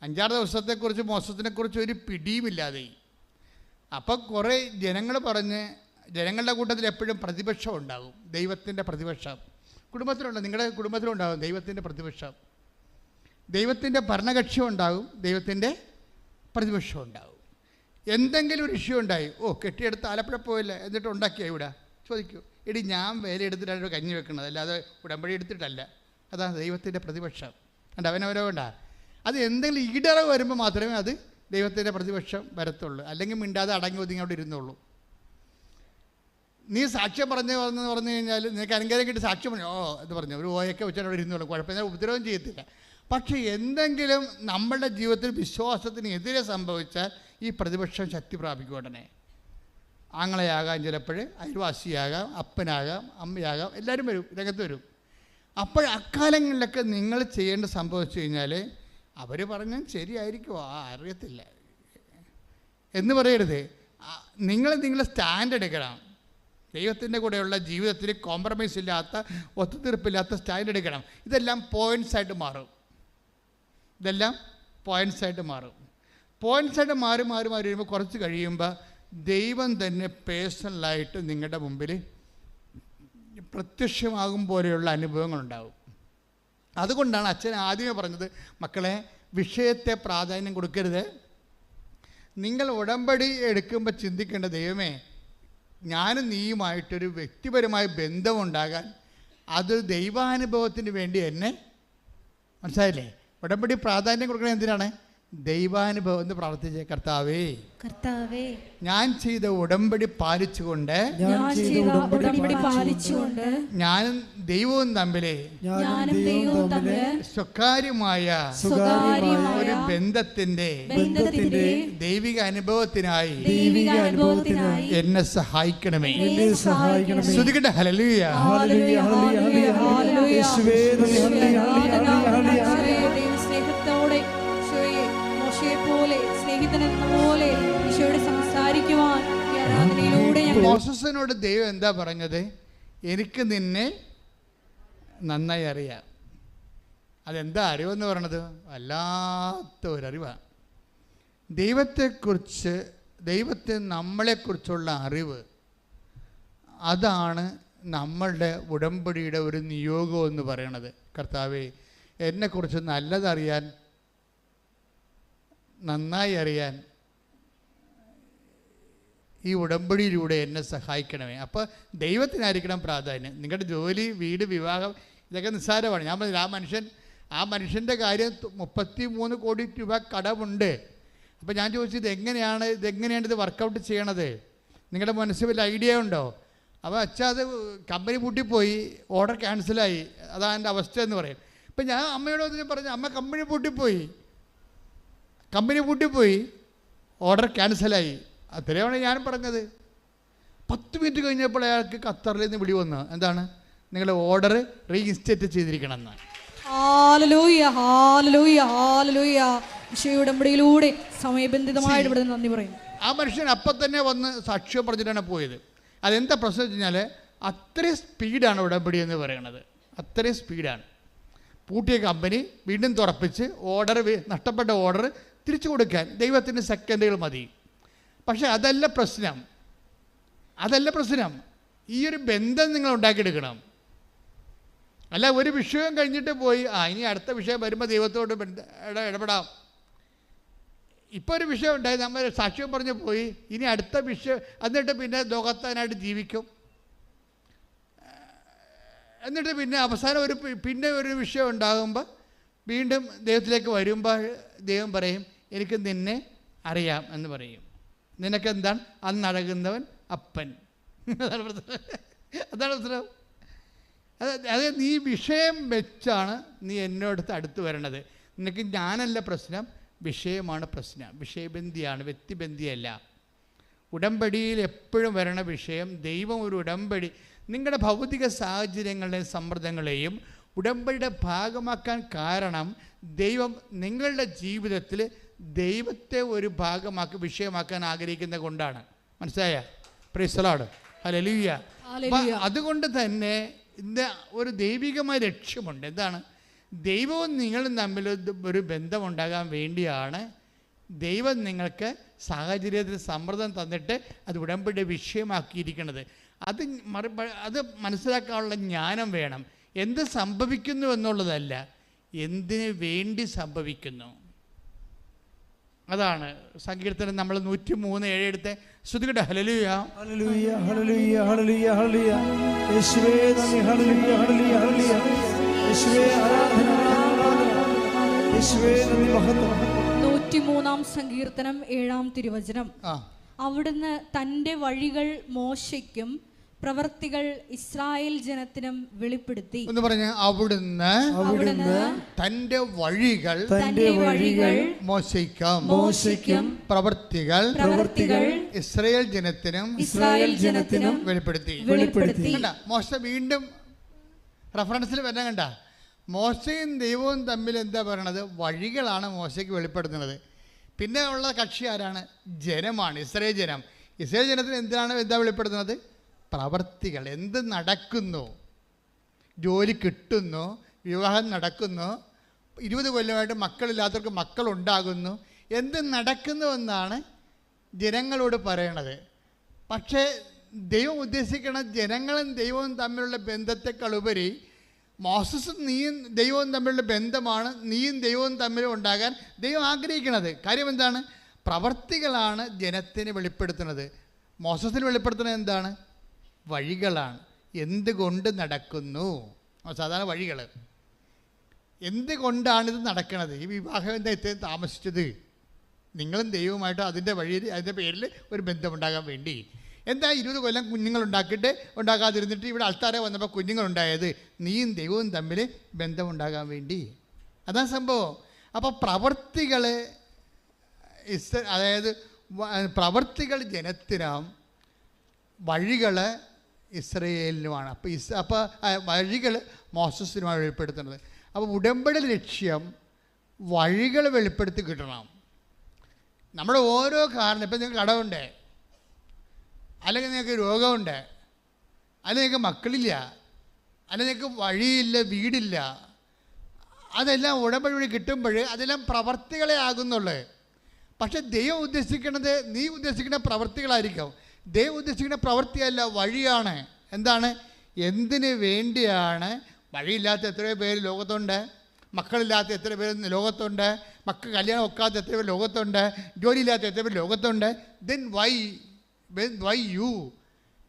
5-6 ദിവസത്തെക്കുറിച്ച് മോസസിനെക്കുറിച്ച് ഒരു പിടിയുമില്ലാതെ. അപ്പം കുറേ ജനങ്ങൾ പറഞ്ഞ്, ജനങ്ങളുടെ കൂട്ടത്തിൽ എപ്പോഴും പ്രതിപക്ഷം ഉണ്ടാകും, ദൈവത്തിൻ്റെ പ്രതിപക്ഷം. കുടുംബത്തിലുണ്ട്, നിങ്ങളുടെ കുടുംബത്തിലുണ്ടാകും ദൈവത്തിൻ്റെ പ്രതിപക്ഷം. ദൈവത്തിൻ്റെ ഭരണകക്ഷ്യം ഉണ്ടാകും, ദൈവത്തിൻ്റെ പ്രതിപക്ഷം ഉണ്ടാകും. എന്തെങ്കിലും ഒരു ഇഷ്യൂ ഉണ്ടായി, കെട്ടിയെടുത്ത് ആലപ്പുഴ പോയില്ല, എന്നിട്ട് ഉണ്ടാക്കിയ ഇവിടെ ചോദിക്കൂ, എടി ഞാൻ വേല എടുത്തിട്ടാണ് കഞ്ഞി വെക്കുന്നത്, അല്ലാതെ ഉടമ്പടി എടുത്തിട്ടല്ല. അതാണ് ദൈവത്തിൻ്റെ പ്രതിപക്ഷം. അവനവരോണ്ടാ. അത് എന്തെങ്കിലും ഈടറവ് വരുമ്പോൾ മാത്രമേ അത് ദൈവത്തിൻ്റെ പ്രതിപക്ഷം വരത്തുള്ളൂ. അല്ലെങ്കിൽ മിണ്ടാതെ അടങ്ങി ഒതുങ്ങി അവിടെ ഇരുന്നുള്ളൂ. നീ സാക്ഷ്യം പറഞ്ഞു കഴിഞ്ഞാൽ നിനക്ക് അനുഗ്രഹം കിട്ടി സാക്ഷ്യം പറഞ്ഞു എന്ന് പറഞ്ഞു ഒരു ഓയൊക്കെ വെച്ചാൽ അവിടെ ഇരുന്നുള്ളൂ, കുഴപ്പമില്ല, ഉപദ്രവം ചെയ്യത്തില്ല. പക്ഷേ എന്തെങ്കിലും നമ്മളുടെ ജീവിതത്തിൽ വിശ്വാസത്തിന് എതിരെ സംഭവിച്ചാൽ ഈ പ്രതിപക്ഷം ശക്തി പ്രാപിക്കും. ഉടനെ ആങ്ങളയാകാം, ചിലപ്പോൾ അയൽവാസിയാകാം, അപ്പനാകാം, അമ്മയാകാം, എല്ലാവരും വരും, രംഗത്ത് വരും. അപ്പോൾ അക്കാലങ്ങളിലൊക്കെ നിങ്ങൾ ചെയ്യേണ്ട സംഭവിച്ചു കഴിഞ്ഞാൽ അവർ പറഞ്ഞാൽ ശരിയായിരിക്കുമോ അറിയത്തില്ല എന്ന് പറയരുത്. നിങ്ങൾ സ്റ്റാൻഡ് എടുക്കണം. ദൈവത്തിൻ്റെ കൂടെയുള്ള ജീവിതത്തിൽ കോംപ്രമൈസ് ഇല്ലാത്ത, ഒത്തുതീർപ്പില്ലാത്ത സ്റ്റാൻഡ് എടുക്കണം. ഇതെല്ലാം പോയിൻറ്റ്സായിട്ട് മാറും. പോയിൻറ്റ്സായിട്ട് മാറി വരുമ്പോൾ കുറച്ച് കഴിയുമ്പോൾ ദൈവം തന്നെ പേഴ്സണലായിട്ട് നിങ്ങളുടെ മുമ്പിൽ പ്രത്യക്ഷമാകും പോലെയുള്ള അനുഭവങ്ങളുണ്ടാകും. അതുകൊണ്ടാണ് അച്ഛൻ ആദ്യമേ പറഞ്ഞത്, മക്കളെ വിഷയത്തെ പ്രാധാന്യം കൊടുക്കരുത്. നിങ്ങൾ ഉടമ്പടി എടുക്കുമ്പോൾ ചിന്തിക്കേണ്ട, ദൈവമേ ഞാനും നീയുമായിട്ടൊരു വ്യക്തിപരമായ ബന്ധമുണ്ടാകാൻ അത് ദൈവാനുഭവത്തിന് വേണ്ടി എന്നെ, മനസ്സിലായില്ലേ? ഉടമ്പടി പ്രാധാന്യം കൊടുക്കുന്നത് എന്തിനാണ്? ദൈവാനുഭവം എന്ന് പ്രാർത്ഥിച്ചേ. കർത്താവേ, ഞാൻ ചെയ്ത ഉടമ്പടി പാലിച്ചുകൊണ്ട് ഞാനും ദൈവവും തമ്മിലെ സ്വകാര്യമായ ഒരു ബന്ധത്തിന്റെ ദൈവിക അനുഭവത്തിനായി എന്നെ സഹായിക്കണമേ. ശ്രുതികട്ടെ. ഹല്ലേലൂയ. മോസസിനോട് ദൈവം എന്താ പറഞ്ഞത്? എനിക്ക് നിന്നെ നന്നായി അറിയാം. അതെന്താ അറിവെന്ന് പറയണത്? വല്ലാത്ത ഒരറിവാണ്. ദൈവത്തെ നമ്മളെക്കുറിച്ചുള്ള അറിവ്, അതാണ് നമ്മളുടെ ഉടമ്പടിയുടെ ഒരു നിയോഗം എന്ന് പറയണത്. കർത്താവേ, എന്നെക്കുറിച്ച് നല്ലതറിയാൻ, നന്നായി അറിയാൻ ഈ ഉടമ്പടിയിലൂടെ എന്നെ സഹായിക്കണമേ. അപ്പോൾ ദൈവത്തിനായിരിക്കണം പ്രാധാന്യം. നിങ്ങളുടെ ജോലി, വീട്, വിവാഹം ഇതൊക്കെ നിസ്സാരമാണ്. ഞാൻ പറഞ്ഞു, ആ മനുഷ്യൻ്റെ കാര്യം 33 കോടി രൂപ കടമുണ്ട്. അപ്പോൾ ഞാൻ ചോദിച്ചത് ഇതെങ്ങനെയാണ് ഇത് വർക്കൗട്ട് ചെയ്യണത്? നിങ്ങളുടെ മനസ്സിൽ വല്ല ഐഡിയ ഉണ്ടോ? അപ്പോൾ അച്ഛാ അത് കമ്പനി പൂട്ടിപ്പോയി, ഓർഡർ ക്യാൻസലായി, അതാണ് എൻ്റെ അവസ്ഥ എന്ന് പറയും. ഇപ്പം ഞാൻ അമ്മയോട് പറഞ്ഞു, അമ്മ കമ്പനി പൂട്ടിപ്പോയി, ഓർഡർ ക്യാൻസലായി. അത്രയാണ് ഞാൻ പറഞ്ഞത്. 10 മിനിറ്റ് കഴിഞ്ഞപ്പോൾ അയാൾക്ക് ഖത്തറിൽ നിന്ന് വിളി വന്നു, എന്താണ്, നിങ്ങളുടെ ഓർഡർ റീഇൻസ്റ്റേറ്റ് ചെയ്തിരിക്കണമെന്ന്. ഹല്ലേലൂയ, ഹല്ലേലൂയ, ഹല്ലേലൂയ. ഉടമ്പടിയിലൂടെ സമയബന്ധിതമായിട്ട് ഇവിടെ നന്ദി പറയും. ആ മനുഷ്യൻ അപ്പം തന്നെ വന്ന് സാക്ഷ്യം പറഞ്ഞിട്ടാണ് പോയത്. അതെന്താ പ്രശ്നം വെച്ച് കഴിഞ്ഞാൽ അത്രയും സ്പീഡാണ് ഉടമ്പടി എന്ന് പറയുന്നത്. അത്രയും സ്പീഡാണ്. പൂട്ടിയ കമ്പനി വീണ്ടും തുറപ്പിച്ച് നഷ്ടപ്പെട്ട ഓർഡർ തിരിച്ചു കൊടുക്കാൻ ദൈവത്തിന് സെക്കൻഡുകൾ മതി. പക്ഷേ അതല്ല പ്രശ്നം. ഈ ഒരു ബന്ധം നിങ്ങൾ ഉണ്ടാക്കിയെടുക്കണം. അല്ല ഒരു വിഷയം കഴിഞ്ഞിട്ട് പോയി ഇനി അടുത്ത വിഷയം വരുമ്പോൾ ദൈവത്തോട് ഇടപെടാം. ഇപ്പോൾ ഒരു വിഷയം ഉണ്ടായി, നമ്മൾ സാക്ഷ്യം പറഞ്ഞ് പോയി, ഇനി അടുത്ത വിഷയം, എന്നിട്ട് പിന്നെ ലോകത്താനായിട്ട് ജീവിക്കും. എന്നിട്ട് പിന്നെ അവസാനം പിന്നെ ഒരു വിഷയം ഉണ്ടാകുമ്പോൾ വീണ്ടും ദൈവത്തിലേക്ക് വരുമ്പോൾ ദൈവം പറയും, എനിക്ക് നിന്നെ അറിയാം എന്ന് പറയും. നിനക്കെന്താണ് അന്നടങ്ങുന്നവൻ അപ്പൻ. അതാണ് പ്രശ്നം. അത് നീ വിഷയം വെച്ചാണ് നീ എന്നോടത്ത് അടുത്ത് വരണത്. നിനക്ക് ഞാനല്ല പ്രശ്നം, വിഷയമാണ് പ്രശ്നം. വിഷയബന്ധിയാണ്, വ്യക്തിബന്ധിയല്ല. ഉടമ്പടിയിൽ എപ്പോഴും വരണ വിഷയം, ദൈവം ഒരു ഉടമ്പടി നിങ്ങളുടെ ഭൗതിക സാഹചര്യങ്ങളെയും സമ്മർദ്ദങ്ങളെയും ഉടമ്പടിയുടെ ഭാഗമാക്കാൻ കാരണം ദൈവം നിങ്ങളുടെ ജീവിതത്തിൽ ദൈവത്തെ ഒരു വിഷയമാക്കാൻ ആഗ്രഹിക്കുന്നത് കൊണ്ടാണ്. മനസ്സിലായ? Praise the Lord, hallelujah. അതുകൊണ്ട് തന്നെ ഇതിൻ്റെ ഒരു ദൈവികമായ ലക്ഷ്യമുണ്ട്. എന്താണ്? ദൈവവും നിങ്ങളും തമ്മിൽ ഒരു ബന്ധമുണ്ടാകാൻ വേണ്ടിയാണ് ദൈവം നിങ്ങൾക്ക് സാഹചര്യത്തിൽ സമ്മർദ്ദം തന്നിട്ട് അത് ഉടമ്പടി വിഷയമാക്കിയിരിക്കുന്നത്. അത് മനസ്സിലാക്കാനുള്ള ജ്ഞാനം വേണം. എന്ത് സംഭവിക്കുന്നു എന്നുള്ളതല്ല, എന്തിനു വേണ്ടി സംഭവിക്കുന്നു. അതാണ് സങ്കീർത്തനം നമ്മൾ 103:7 എടുത്ത് ശ്രുതികട്ടെ. ഹല്ലേലൂയ, ഹല്ലേലൂയ, ഹല്ലേലൂയ, ഹല്ലേലൂയ, ഹല്ലേലൂയ. യേശുവേ നന്ദി. ഹല്ലേലൂയ, ഹല്ലേലൂയ, ഹല്ലേലൂയ. യേശുവേ ആരാധന, യേശുവേ നന്ദി, മഹത്വം. 103-ാം സങ്കീർത്തനം 7-ാം തിരുവചനം. അവിടുന്ന് തൻ്റെ വഴികൾ മോശയ്ക്കും പ്രവർത്തികൾ ഇസ്രായേൽ ജനത്തിനും വെളിപ്പെടുത്തി. എന്ന് പറഞ്ഞ അവിടുന്ന് തന്റെ വഴികൾ മോശയ്ക്കും പ്രവർത്തികൾ ഇസ്രായേൽ ജനത്തിനും വെളിപ്പെടുത്തി. മോശ വീണ്ടും റഫറൻസിൽ വരാൻ കണ്ട, മോശയും ദൈവവും തമ്മിൽ എന്താ പറയണത്? വഴികളാണ് മോശയ്ക്ക് വെളിപ്പെടുത്തുന്നത്. പിന്നെ ഉള്ള കക്ഷി ആരാണ്? ജനമാണ്, ഇസ്രായേൽ ജനം. ഇസ്രായേൽ ജനത്തിന് എന്താ വെളിപ്പെടുത്തുന്നത്? പ്രവർത്തികൾ. എന്ത് നടക്കുന്നു? ജോലി കിട്ടുന്നു, വിവാഹം നടക്കുന്നു, 20 കൊല്ലമായിട്ട് മക്കളില്ലാത്തവർക്ക് മക്കളുണ്ടാകുന്നു, എന്ത് നടക്കുന്നുവെന്നാണ് ജനങ്ങളോട് പറയണത്. പക്ഷേ ദൈവം ഉദ്ദേശിക്കണ ജനങ്ങളും ദൈവവും തമ്മിലുള്ള ബന്ധത്തെക്കാളുപരി മോസസും നീയും ദൈവവും തമ്മിലുള്ള ബന്ധമാണ് നീയും ദൈവവും തമ്മിൽ ഉണ്ടാകാൻ ദൈവം ആഗ്രഹിക്കുന്നത്. കാര്യം എന്താണ്? പ്രവർത്തികളാണ് ജനത്തിന് വെളിപ്പെടുത്തുന്നത്. മോസസിന് വെളിപ്പെടുത്തുന്നത് എന്താണ്? വഴികളാണ്. എന്തുകൊണ്ട് നടക്കുന്നു? സാധാരണ വഴികൾ. എന്തുകൊണ്ടാണിത് നടക്കുന്നത്? ഈ വിവാഹം എന്താ ഇത്രയും താമസിച്ചത്? നിങ്ങളും ദൈവവുമായിട്ട് അതിൻ്റെ പേരിൽ ഒരു ബന്ധമുണ്ടാകാൻ വേണ്ടി. എന്താ 20 കൊല്ലം ഉണ്ടാക്കാതിരുന്നിട്ട് ഇവിടെ ആൾക്കാരെ വന്നപ്പോൾ കുഞ്ഞുങ്ങളുണ്ടായത്? നീയും ദൈവവും തമ്മിൽ ബന്ധമുണ്ടാകാൻ വേണ്ടി. അതാണ് സംഭവം. അപ്പോൾ പ്രവർത്തികൾ ജനത്തിനാം, വഴികൾ ഇസ്രയേലിനുമാണ്. അപ്പോൾ വഴികൾ മോസസിനുമാണ് വെളിപ്പെടുത്തുന്നത്. അപ്പോൾ ഉടമ്പടി ലക്ഷ്യം വഴികൾ വെളിപ്പെടുത്തി കിട്ടണം. നമ്മുടെ ഓരോ കാരണം, ഇപ്പം നിങ്ങൾക്ക് കടമുണ്ട്, അല്ലെങ്കിൽ നിങ്ങൾക്ക് രോഗമുണ്ട്, അല്ലെങ്കിൽ നിങ്ങൾക്ക് മക്കളില്ല, അല്ലെങ്കിൽ നിങ്ങൾക്ക് വഴിയില്ല, വീടില്ല, അതെല്ലാം ഉടമ്പടി വഴി കിട്ടുമ്പോൾ അതെല്ലാം പ്രവർത്തികളെ ആകുന്നുള്ളൂ. പക്ഷെ ദൈവം ഉദ്ദേശിക്കുന്നത് നീ ഉദ്ദേശിക്കുന്ന പ്രവർത്തികളായിരിക്കും. ദൈവം ഉദ്ദേശിക്കുന്ന പ്രവൃത്തിയല്ല, വഴിയാണ്. എന്താണ്? എന്തിനു വേണ്ടിയാണ്? വഴിയില്ലാത്ത എത്രയോ പേര് ലോകത്തുണ്ട്, മക്കളില്ലാത്ത എത്ര പേര് ലോകത്തുണ്ട്, കല്യാണം ഒക്കാത്ത എത്ര പേര് ലോകത്തുണ്ട്, ജോലിയില്ലാത്ത എത്ര പേര് ലോകത്തുണ്ട്. Then why you?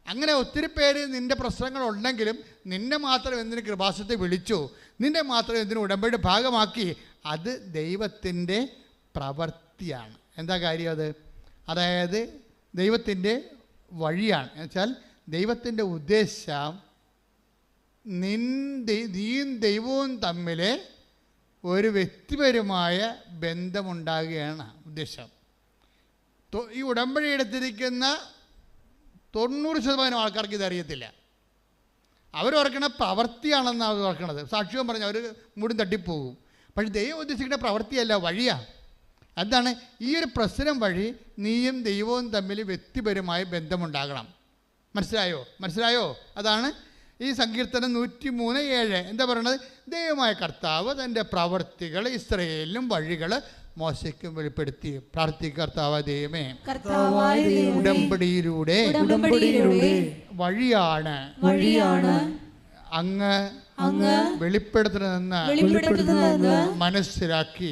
അങ്ങനെ ഒത്തിരി പേര് നിൻ്റെ പ്രശ്നങ്ങളുണ്ടെങ്കിലും നിന്നെ മാത്രം എന്തിന് കൃപാസനത്തെ വിളിച്ചു, നിന്നെ മാത്രം എന്തിന് ഉടമ്പടിയുടെ ഭാഗമാക്കി? അത് ദൈവത്തിൻ്റെ പ്രവൃത്തിയാണ്. എന്താ കാര്യം അത്? അതായത് ദൈവത്തിൻ്റെ വഴിയാണ്. എന്നുവെച്ചാൽ ദൈവത്തിൻ്റെ ഉദ്ദേശം നീയും ദൈവവും തമ്മിൽ ഒരു വ്യക്തിപരമായ ബന്ധമുണ്ടാകുകയാണ് ഉദ്ദേശം. ഈ ഉടമ്പടി എടുത്തിരിക്കുന്ന 90% ആൾക്കാർക്ക് ഇതറിയത്തില്ല. അവരോർക്കണ പ്രവൃത്തിയാണെന്നാണ് അവർ ഓർക്കണത്. സാക്ഷ്യം പറഞ്ഞ് അവർ മൂടും തട്ടിപ്പോകും. പക്ഷെ ദൈവം ഉദ്ദേശിക്കുന്ന പ്രവൃത്തിയല്ല, വഴിയാണ്. എന്താണ്? ഈ ഒരു പ്രശ്നം വഴി നീയും ദൈവവും തമ്മിൽ വ്യക്തിപരമായ ബന്ധമുണ്ടാകണം. മനസ്സിലായോ? അതാണ് ഈ സങ്കീർത്തനം 103:7 എന്താ പറയണത്? ദൈവമായ കർത്താവ് തൻ്റെ പ്രവൃത്തികൾ ഇസ്രായേലിനും വഴികൾ മോശയ്ക്കും വെളിപ്പെടുത്തി. പ്രാർത്ഥിക്കർത്താവ് ദൈവമേ, ഉടമ്പടിയിലൂടെ വഴിയാണ് അങ്ങ് വെളിപ്പെടുത്തണമെന്ന് മനസ്സിലാക്കി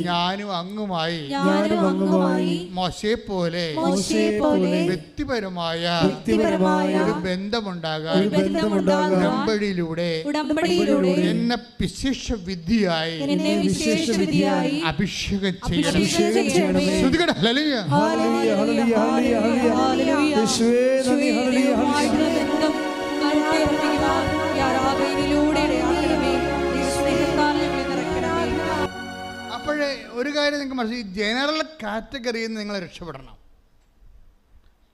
ഞാനും അങ്ങുമായി മോശയെ പോലെ വ്യക്തിപരമായ ഒരു ബന്ധമുണ്ടാകാൻ ഉടമ്പടിയിലൂടെ എന്നെ വിശേഷ വിധിയായി അഭിഷേകം അപ്പോഴേ ഒരു കാര്യം നിങ്ങൾക്ക് മനസ്സിലായി, ജനറൽ കാറ്റഗറിയിൽ നിന്ന് നിങ്ങൾ രക്ഷപ്പെടണം.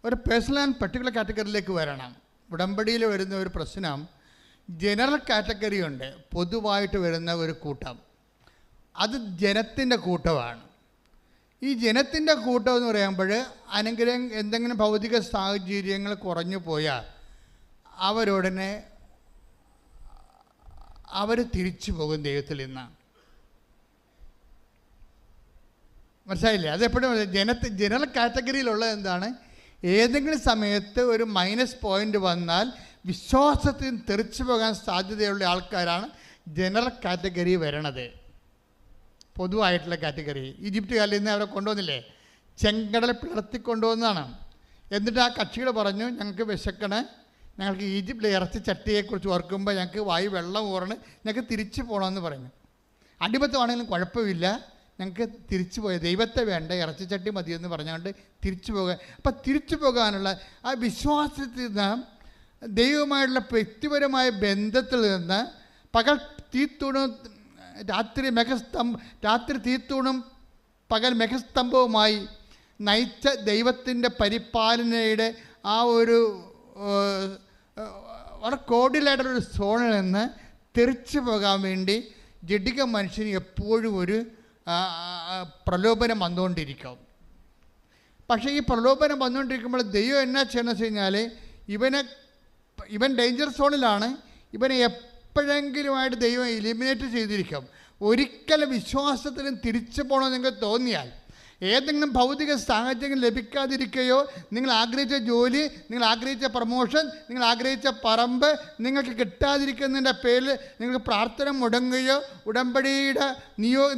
ഒരു പേഴ്സണൽ ആൻഡ് പർട്ടിക്കുലർ കാറ്റഗറിയിലേക്ക് വരണം. ഉടമ്പടിയിൽ വരുന്ന ഒരു പ്രശ്നം, ജനറൽ കാറ്റഗറി ഉണ്ട്, പൊതുവായിട്ട് വരുന്ന ഒരു കൂട്ടം. അത് ജനത്തിൻ്റെ കൂട്ടമാണ്. ഈ ജനത്തിൻ്റെ കൂട്ടം എന്ന് പറയുമ്പോൾ അനുഗ്രഹം എന്തെങ്കിലും ഭൗതിക സാഹചര്യങ്ങൾ കുറഞ്ഞു പോയാൽ അവരുടനെ അവർ തിരിച്ചു പോകും ദൈവത്തിൽ നിന്ന്. മനസ്സിലായില്ലേ? അതെപ്പോഴും ജനറൽ കാറ്റഗറിയിലുള്ള എന്താണ്, ഏതെങ്കിലും സമയത്ത് ഒരു മൈനസ് പോയിൻ്റ് വന്നാൽ വിശ്വാസത്തിൽ തെറിച്ചു പോകാൻ സാധ്യതയുള്ള ആൾക്കാരാണ് ജനറൽ കാറ്റഗറി വരണത്. പൊതുവായിട്ടുള്ള കാറ്റഗറി. ഈജിപ്തുകാരിൽ നിന്ന് അവരെ കൊണ്ടുവന്നില്ലേ, ചെങ്കടൽ പിളർത്തിക്കൊണ്ടുവന്നതാണ്. എന്നിട്ട് ആ കക്ഷികൾ പറഞ്ഞു, ഞങ്ങൾക്ക് വിശക്കണേ, ഞങ്ങൾക്ക് ഈജിപ്തിലെ ഇറച്ചി ചട്ടിയെക്കുറിച്ച് ഓർക്കുമ്പോൾ ഞങ്ങൾക്ക് വായു വെള്ളം ഊറണ്, ഞങ്ങൾക്ക് തിരിച്ചു പോകണമെന്ന് പറഞ്ഞു. അടിമത്തമാണെങ്കിലും കുഴപ്പമില്ല, ഞങ്ങൾക്ക് തിരിച്ചു പോയ ദൈവത്തെ വേണ്ട, ഇറച്ചി ചട്ടി മതിയെന്ന് പറഞ്ഞുകൊണ്ട് തിരിച്ചു പോകാൻ. അപ്പം തിരിച്ചു പോകാനുള്ള ആ വിശ്വാസത്തിൽ നിന്ന്, ദൈവവുമായുള്ള വ്യക്തിപരമായ ബന്ധത്തിൽ നിന്ന്, പകൽ തീത്തൂണും രാത്രി തീത്തൂണും പകൽ മെഘസ്തംഭവുമായി നയിച്ച ദൈവത്തിൻ്റെ പരിപാലനയുടെ ആ ഒരു വളരെ കോഡിലായിട്ടൊരു സോണിൽ നിന്ന് തെറിച്ചു പോകാൻ വേണ്ടി ജഡിക മനുഷ്യന് എപ്പോഴും ഒരു പ്രലോഭനം വന്നുകൊണ്ടിരിക്കും. പക്ഷേ ഈ പ്രലോഭനം വന്നുകൊണ്ടിരിക്കുമ്പോൾ ദൈവം എന്നാ ചെയ്യണമെന്ന് വെച്ച് കഴിഞ്ഞാൽ, ഇവൻ ഡേഞ്ചർ സോണിലാണ്, ഇവനെ എപ്പോഴെങ്കിലുമായിട്ട് ദൈവം എലിമിനേറ്റ് ചെയ്തിരിക്കും. ഒരിക്കലും വിശ്വാസത്തിലും തിരിച്ചു പോകണമെന്ന് നിങ്ങൾക്ക് തോന്നിയാൽ, ഏതെങ്കിലും ഭൗതിക സാഹചര്യം ലഭിക്കാതിരിക്കുകയോ, നിങ്ങൾ ആഗ്രഹിച്ച ജോലി, നിങ്ങൾ ആഗ്രഹിച്ച പ്രമോഷൻ, നിങ്ങൾ ആഗ്രഹിച്ച പറമ്പ് നിങ്ങൾക്ക് കിട്ടാതിരിക്കുന്നതിൻ്റെ പേരിൽ നിങ്ങൾക്ക് പ്രാർത്ഥന മുടങ്ങുകയോ ഉടമ്പടിയുടെ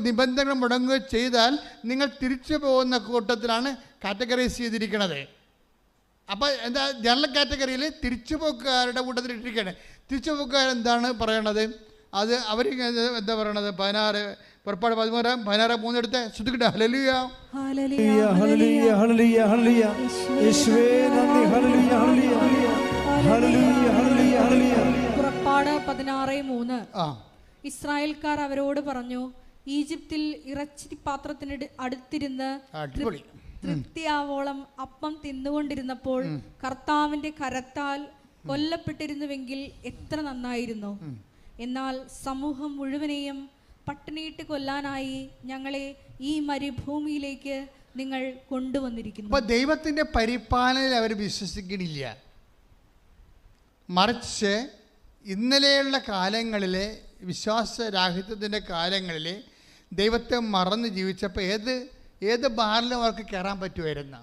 നിബന്ധനകൾ മുടങ്ങുകയോ ചെയ്താൽ നിങ്ങൾ തിരിച്ചു പോകുന്ന കൂട്ടത്തിലാണ് കാറ്റഗറൈസ് ചെയ്തിരിക്കുന്നത്. അപ്പോൾ എന്താ, ജനറൽ കാറ്റഗറിയിൽ തിരിച്ചുപോക്കുകാരുടെ കൂട്ടത്തിലിട്ടിരിക്കുകയാണ്. തിരിച്ചുപോക്കുകാരെന്താണ് പറയണത്? അത് അവർ എന്താ പറയണത്? 16 പുറപ്പാട് 13:3 എടുത്ത് ശ്രദ്ധിക്കട്ടെ. ഹല്ലേലൂയ ഹല്ലേലൂയ ഹല്ലേലൂയ ഹല്ലേലൂയ ഹല്ലേലൂയ യേശുവേ നന്ദി. ഹല്ലേലൂയ ഹല്ലേലൂയ ഹല്ലേലൂയ ഹല്ലേലൂയ ഹല്ലേലൂയ. പുറപ്പാട് 16:3. ഇസ്രായേൽക്കാർ അവരോട് പറഞ്ഞു, ഈജിപ്തിൽ ഇറച്ചി പാത്രത്തിന് അടുത്തിരുന്ന് തൃപ്തിയാവോളം അപ്പം തിന്നുകൊണ്ടിരുന്നപ്പോൾ കർത്താവിന്റെ കരത്താൽ കൊല്ലപ്പെട്ടിരുന്നുവെങ്കിൽ എത്ര നന്നായിരുന്നു. എന്നാൽ സമൂഹം മുഴുവനെയും പട്ടിണിയിട്ട് കൊല്ലാനായി ഞങ്ങളെ ഈ മരുഭൂമിയിലേക്ക് നിങ്ങൾ കൊണ്ടുവന്നിരിക്കുന്നു. അപ്പോൾ ദൈവത്തിൻ്റെ പരിപാലനയിൽ അവർ വിശ്വസിക്കണില്ല. മറിച്ച് ഇന്നലെയുള്ള കാലങ്ങളിലെ വിശ്വാസരാഹിത്യത്തിൻ്റെ കാലങ്ങളിൽ ദൈവത്തെ മറന്ന് ജീവിച്ചപ്പോൾ ഏത് ബാറിലും അവർക്ക് കയറാൻ പറ്റുമായിരുന്നു.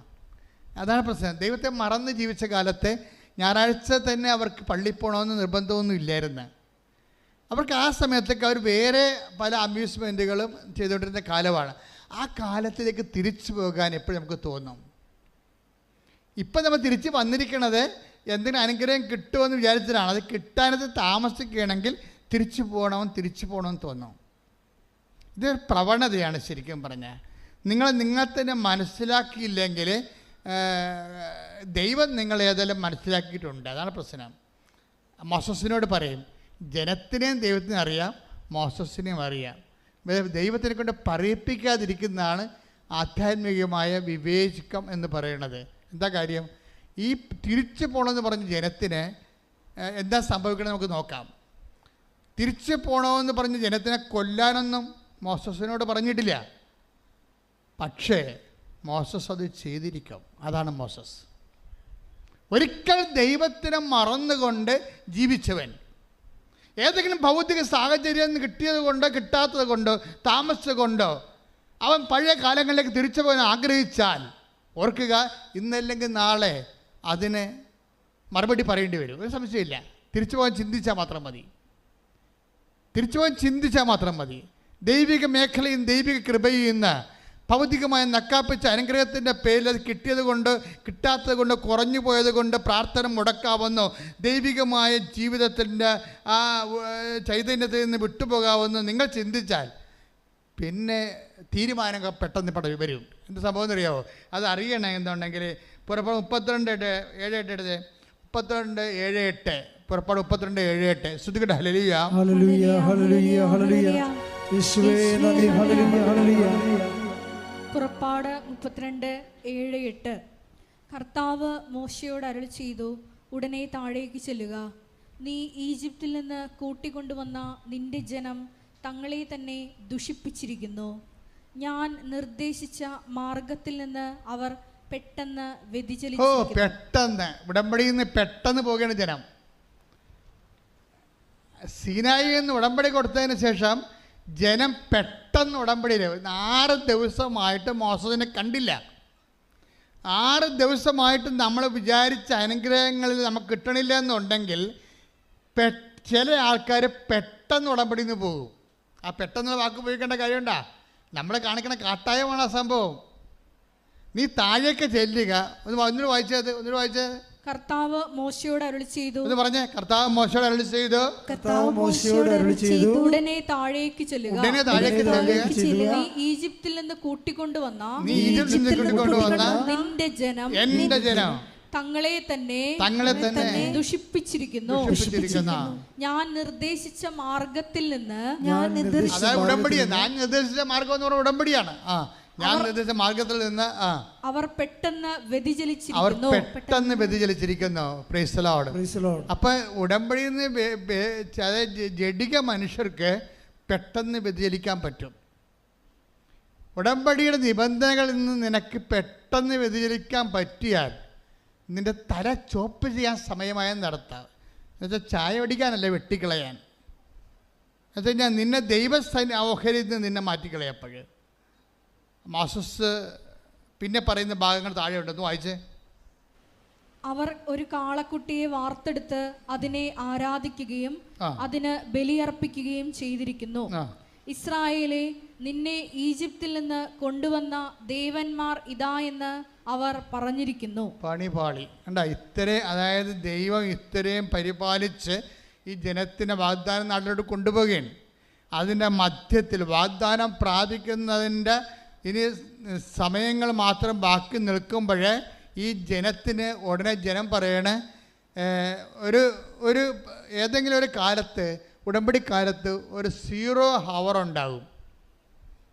അതാണ് പ്രശ്നം. ദൈവത്തെ മറന്ന് ജീവിച്ച കാലത്തെ ഞായറാഴ്ച തന്നെ അവർക്ക് പള്ളിയിൽ പോകണമെന്ന് നിർബന്ധമൊന്നും ഇല്ലായിരുന്നു. അവർക്ക് ആ സമയത്തൊക്കെ അവർ വേറെ പല അമ്യൂസ്മെൻറ്റുകളും ചെയ്തുകൊണ്ടിരുന്ന കാലമാണ്. ആ കാലത്തിലേക്ക് തിരിച്ചു പോകാൻ എപ്പോഴും നമുക്ക് തോന്നും. ഇപ്പം നമ്മൾ തിരിച്ച് വന്നിരിക്കണത് എന്തെങ്കിലും അനുഗ്രഹം കിട്ടുമെന്ന് വിചാരിച്ചിട്ടാണ്. അത് കിട്ടാനത് താമസിക്കുകയാണെങ്കിൽ തിരിച്ചു പോകണമെന്ന് തോന്നും. ഇതൊരു പ്രവണതയാണ് ശരിക്കും പറഞ്ഞാൽ. നിങ്ങൾ തന്നെ മനസ്സിലാക്കിയില്ലെങ്കിൽ ദൈവം നിങ്ങൾ ഏതെങ്കിലും മനസ്സിലാക്കിയിട്ടുണ്ട്. അതാണ് പ്രശ്നം. മോസസിനോട് പറയും, ജനത്തിനെയും ദൈവത്തിനെ അറിയാം, മോസസിനെയും അറിയാം. ദൈവത്തിനെ കൊണ്ട് പറയിപ്പിക്കാതിരിക്കുന്നതാണ് ആധ്യാത്മികമായ വിവേചകം എന്ന് പറയുന്നത്. എന്താ കാര്യം? ഈ തിരിച്ചു പോകണമെന്ന് പറഞ്ഞ് ജനത്തിന് എന്താ സംഭവിക്കണമെന്ന് നമുക്ക് നോക്കാം. തിരിച്ചു പോകണമെന്ന് പറഞ്ഞ് ജനത്തിനെ കൊല്ലാനൊന്നും മോസസിനോട് പറഞ്ഞിട്ടില്ല. പക്ഷേ മോസസ് അത് ചെയ്തിരിക്കും. അതാണ് മോസസ്. ഒരിക്കൽ ദൈവത്തിനെ മറന്നുകൊണ്ട് ജീവിച്ചവൻ, ഏതെങ്കിലും ഭൗതിക സാഹചര്യം കിട്ടിയത് കൊണ്ടോ കിട്ടാത്തത് കൊണ്ടോ താമസിച്ചത് കൊണ്ടോ അവൻ പഴയ കാലങ്ങളിലേക്ക് തിരിച്ചു പോകാൻ ആഗ്രഹിച്ചാൽ, ഓർക്കുക, ഇന്നല്ലെങ്കിൽ നാളെ അതിന് മറുപടി പറയേണ്ടി വരും. ഒരു സംശയമില്ല. തിരിച്ചു പോകാൻ ചിന്തിച്ചാൽ മാത്രം മതി. തിരിച്ചു പോകാൻ ചിന്തിച്ചാൽ മാത്രം മതി. ദൈവിക മേഖലയും ദൈവിക കൃപയും ഇന്ന് ഭൗതികമായ നക്കാപ്പിച്ച അനുഗ്രഹത്തിൻ്റെ പേരിൽ അത് കിട്ടിയത് കൊണ്ട് കിട്ടാത്തത് കൊണ്ട് കുറഞ്ഞു പോയത് കൊണ്ട് പ്രാർത്ഥന മുടക്കാവുന്നോ, ദൈവികമായ ജീവിതത്തിൻ്റെ ആ ചൈതന്യത്തിൽ നിന്ന് വിട്ടുപോകാമെന്ന് നിങ്ങൾ ചിന്തിച്ചാൽ പിന്നെ തീരുമാനങ്ങൾ പെട്ടെന്ന് വരും. എന്ത് സംഭവം എന്നറിയാമോ? അത് അറിയണം. എന്തുണ്ടെങ്കിൽ പുറപ്പാട് 32:7 32:7 പുറപ്പാട് 32:7 ശ്രുതികട്ടെ. ഹല്ലേലൂയ, ഹല്ലേലൂയ, ഹല്ലേലൂയ, ഹല്ലേലൂയ. യേശുവേ നന്ദി. ഹല്ലേലൂയ, ഹല്ലേലൂയ. പുറപ്പാട് 32:7 കർത്താവ് മോശയോട് അരുളി ചെയ്തു, ഉടനെ താഴേക്ക് ചെല്ലുക. നീ ഈജിപ്തിൽ നിന്ന് കൂട്ടിക്കൊണ്ടുവന്ന നിന്റെ ജനം തങ്ങളെ തന്നെ ദുഷിപ്പിച്ചിരിക്കുന്നു. ഞാൻ നിർദ്ദേശിച്ച മാർഗത്തിൽ നിന്ന് അവർ പെട്ടെന്ന് വ്യതിചലിച്ചു. പെട്ടെന്ന് ഉടമ്പടിയിൽ നിന്ന് പെട്ടെന്ന് പോവുകയാണ് ജനം. സീനായിൽ നിന്ന് ഉടമ്പടി കൊടുത്തതിന് ശേഷം ജനം പെട്ടെന്ന് ഉടമ്പടിയിൽ 6 ദിവസമായിട്ട് മോസസിനെ കണ്ടില്ല. 6 ദിവസമായിട്ട് നമ്മൾ വിചാരിച്ച അനുഗ്രഹങ്ങളിൽ നമുക്ക് കിട്ടണില്ല എന്നുണ്ടെങ്കിൽ ചില ആൾക്കാർ പെട്ടെന്ന് ഉടമ്പടിയിൽ നിന്ന് പോകും. ആ പെട്ടെന്ന് വാക്ക് ഉപയോഗിക്കേണ്ട കാര്യമുണ്ടാ? നമ്മളെ കാണിക്കണ കാട്ടായമാണ് ആ സംഭവം. നീ താഴേക്ക് ചെല്ലുക. ഒന്നുകൂടി വായിച്ചത്. കർത്താവ് മോശയോട് അരുളി ചെയ്തു എന്ന് പറഞ്ഞേ. കർത്താവ് മോശയോട് അരുളി ചെയ്തു. ഉടനെ താഴേക്ക് ചെല്ലുക. നീ ഈജിപ്തിൽ നിന്ന് കൂട്ടിക്കൊണ്ടുവന്ന നിന്റെ ജനം എന്റെ ജനം തങ്ങളെ തന്നെ ദുഷിപ്പിച്ചിരിക്കുന്നു. ഞാൻ നിർദ്ദേശിച്ച മാർഗത്തിൽ നിന്ന് ഉടമ്പടിയാണ്. ഞാൻ നിർദ്ദേശിച്ച മാർഗം എന്ന് പറഞ്ഞ ഉടമ്പടിയാണ്. ഞാൻ നിർദ്ദേശിച്ച മാർഗത്തിൽ നിന്ന് അവർ പെട്ടെന്ന് വ്യതിചലിച്ചിരിക്കുന്നു. Praise the Lord. അപ്പൊ ഉടമ്പടിയിൽ നിന്ന് ജഡിക മനുഷ്യർക്ക് പെട്ടെന്ന് വ്യതിചലിക്കാൻ പറ്റും. ഉടമ്പടിയുടെ നിബന്ധനകളിൽ നിന്ന് നിനക്ക് പെട്ടെന്ന് വ്യതിചലിക്കാൻ പറ്റിയാൽ നിന്റെ തല ചോപ്പ് ചെയ്യാൻ സമയമായെന്ന് നടത്താം. എന്നുവെച്ചാൽ ചായ അടിക്കാനല്ല, വെട്ടിക്കളയാൻ. എന്നുവെച്ചാൽ ഞാൻ നിന്നെ ഓഹരിയിൽ നിന്ന് നിന്നെ മാറ്റിക്കളയപ്പോൾ. മോസസ് പിന്നെ പറയുന്ന ഭാഗങ്ങൾ താഴെ ഉണ്ടെന്ന് വായിച്ചേ. അവർ ഒരു കാളക്കുട്ടിയെ വാർത്തെടുത്ത് അതിനെ ആരാധിക്കുകയും അതിന് ബലിയർപ്പിക്കുകയും ചെയ്തിരിക്കുന്നു. ഇസ്രായേലേ, നിന്നെ ഈജിപ്തിൽ നിന്ന് കൊണ്ടുവന്ന ദേവന്മാർ ഇതാ എന്ന് അവർ പറഞ്ഞിരിക്കുന്നു. പണിപാളി കണ്ട. അതായത് ദൈവം ഇത്രയും പരിപാലിച്ച് ഈ ജനത്തിനെ വാഗ്ദാന നാട്ടിലോട്ട് കൊണ്ടുപോവുകയാണ്. അതിൻ്റെ മധ്യത്തിൽ വാഗ്ദാനം പ്രാപിക്കുന്നതിൻ്റെ ഇനി സമയങ്ങൾ മാത്രം ബാക്കി നിൽക്കുമ്പോഴേ ഈ ജനത്തിന് ഉടനെ ജനം പറയണേ, ഒരു ഏതെങ്കിലും ഒരു കാലത്ത്, ഉടമ്പടി കാലത്ത് ഒരു 0 hour ഉണ്ടാകും.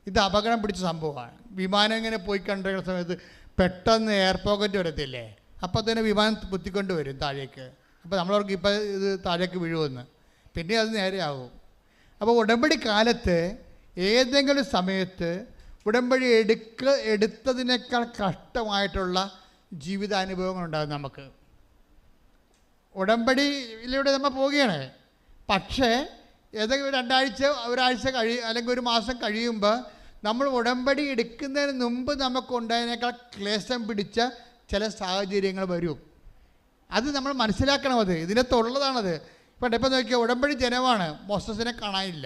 ഇത് അപകടം പിടിച്ച സംഭവമാണ്. വിമാനം ഇങ്ങനെ പോയി കണ്ടിരിക്കുന്ന സമയത്ത് പെട്ടെന്ന് എയർ പോക്കറ്റ് വരത്തില്ലേ, അപ്പോൾ തന്നെ വിമാനം കുത്തിക്കൊണ്ട് വരും താഴേക്ക്. അപ്പോൾ നമ്മളവർക്ക് ഇപ്പോൾ ഇത് താഴേക്ക് വീഴുമെന്ന്, പിന്നെ അത് നേരെയാകും. അപ്പോൾ ഉടമ്പടി കാലത്ത് ഏതെങ്കിലും സമയത്ത് ഉടമ്പടി എടുത്തതിനേക്കാൾ കഷ്ടമായിട്ടുള്ള ജീവിതാനുഭവങ്ങളുണ്ടാകും നമുക്ക്. ഉടമ്പടിയിലൂടെ നമ്മൾ പോവുകയാണ്. പക്ഷേ ഏതെങ്കിലും 2 ആഴ്ച, ഒരാഴ്ച അല്ലെങ്കിൽ 1 മാസം കഴിയുമ്പോൾ നമ്മൾ ഉടമ്പടി എടുക്കുന്നതിന് മുമ്പ് നമുക്കുണ്ടായതിനേക്കാൾ ക്ലേശം പിടിച്ച ചില സാഹചര്യങ്ങൾ വരും. അത് നമ്മൾ മനസ്സിലാക്കണം. ഇതിനകത്തുള്ളതാണത്. ഇപ്പം നോക്കിയാൽ ഉടമ്പടി ജനമാണ്. മോസസിനെ കാണാനില്ല,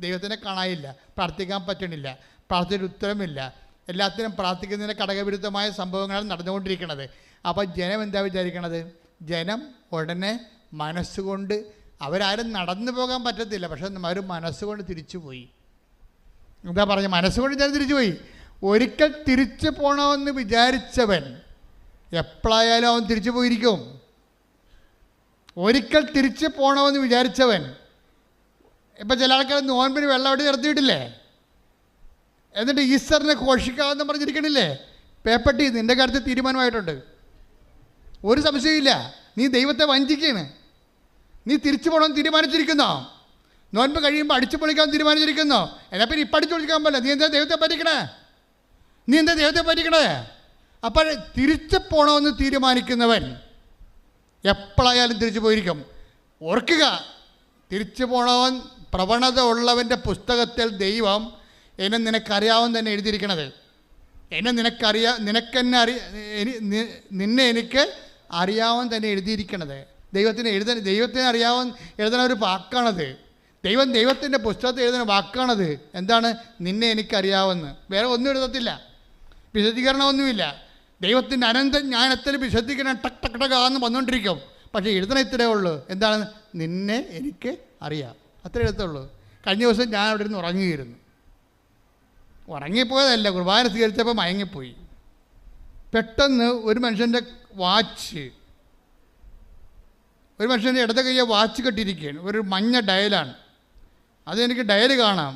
ദൈവത്തിനെ കാണാനില്ല, പ്രാർത്ഥിക്കാൻ പറ്റണില്ല, പ്രാർത്ഥനയുടെ ഉത്തരമില്ല, എല്ലാത്തിനും പ്രാർത്ഥിക്കുന്നതിന് ഘടകവിരുദ്ധമായ സംഭവങ്ങളാണ് നടന്നുകൊണ്ടിരിക്കുന്നത്. അപ്പോൾ ജനം എന്താ വിചാരിക്കണത്? ജനം ഉടനെ മനസ്സുകൊണ്ട്, അവരാരും നടന്നു പോകാൻ പറ്റത്തില്ല, പക്ഷെ അവർ മനസ്സുകൊണ്ട് തിരിച്ചുപോയി. എന്താ പറഞ്ഞ? മനസ്സുകൊണ്ട് ഞാൻ തിരിച്ചുപോയി. ഒരിക്കൽ തിരിച്ചു പോകണമെന്ന് വിചാരിച്ചവൻ എപ്പോഴായാലും അവൻ തിരിച്ചു പോയിരിക്കും. ഒരിക്കൽ തിരിച്ചു പോകണമെന്ന് വിചാരിച്ചവൻ, ഇപ്പം ചില ആൾക്കാർ നോൻപിന് വെള്ളം അവിടെ നിർത്തിയിട്ടില്ലേ, എന്നിട്ട് ഈസ്റ്ററിനെ ഘോഷിക്കാമെന്ന് പറഞ്ഞിരിക്കണില്ലേ? പേപ്പട്ടി, നിൻ്റെ കാര്യത്തിൽ തീരുമാനമായിട്ടുണ്ട്. ഒരു സംശയമില്ല, നീ ദൈവത്തെ വഞ്ചിക്കുകയാണ്. നീ തിരിച്ചു പോകണമെന്ന് തീരുമാനിച്ചിരിക്കുന്നോ? നോൻപ് കഴിയുമ്പോൾ അടിച്ചു പൊളിക്കാൻ തീരുമാനിച്ചിരിക്കുന്നോ? എന്നാൽ പിന്നെ ഇപ്പം അടിച്ചു പൊളിക്കാൻ പറ്റില്ല. നീ എന്താ ദൈവത്തെ പറ്റിക്കണേ? അപ്പോൾ തിരിച്ചു പോകണമെന്ന് തീരുമാനിക്കുന്നവൻ എപ്പോഴായാലും തിരിച്ചു പോയിരിക്കും. ഓർക്കുക, തിരിച്ചു പോകണവൻ പ്രവണത ഉള്ളവൻ്റെ പുസ്തകത്തിൽ ദൈവം എന്നെ നിനക്കറിയാവുന്ന തന്നെ എഴുതിയിരിക്കണത്. നിന്നെ എനിക്ക് അറിയാവുന്ന തന്നെ എഴുതിയിരിക്കണത്. ദൈവത്തിന് എഴുതുന്ന ഒരു വാക്കാണത്. ദൈവത്തിൻ്റെ പുസ്തകത്തിൽ എഴുതുന്ന വാക്കാണത്. എന്താണ്? നിന്നെ എനിക്കറിയാവുന്ന. വേറെ ഒന്നും എഴുതത്തില്ല, വിശദീകരണമൊന്നുമില്ല. ദൈവത്തിൻ്റെ അനന്ത ജ്ഞാനത്തിൽ വിശദീകരണം ടക് ടക് ടകാന്ന് വന്നുകൊണ്ടിരിക്കും. പക്ഷേ എഴുതണ ഇത്രയേ ഉള്ളൂ. എന്താണ്? നിന്നെ എനിക്ക് അറിയാം. അത്ര എഴുത്തുള്ളൂ. കഴിഞ്ഞ ദിവസം ഞാൻ അവിടെ ഇരുന്ന് ഉറങ്ങിപ്പോയതല്ല, കുർബാന സ്വീകരിച്ചപ്പോൾ മയങ്ങിപ്പോയി. പെട്ടെന്ന് ഒരു മനുഷ്യൻ്റെ ഇടത് കയ്യെ വാച്ച് കെട്ടിയിരിക്കുകയാണ്. ഒരു മഞ്ഞ ഡയലാണ്. അതെനിക്ക് ഡയൽ കാണാം.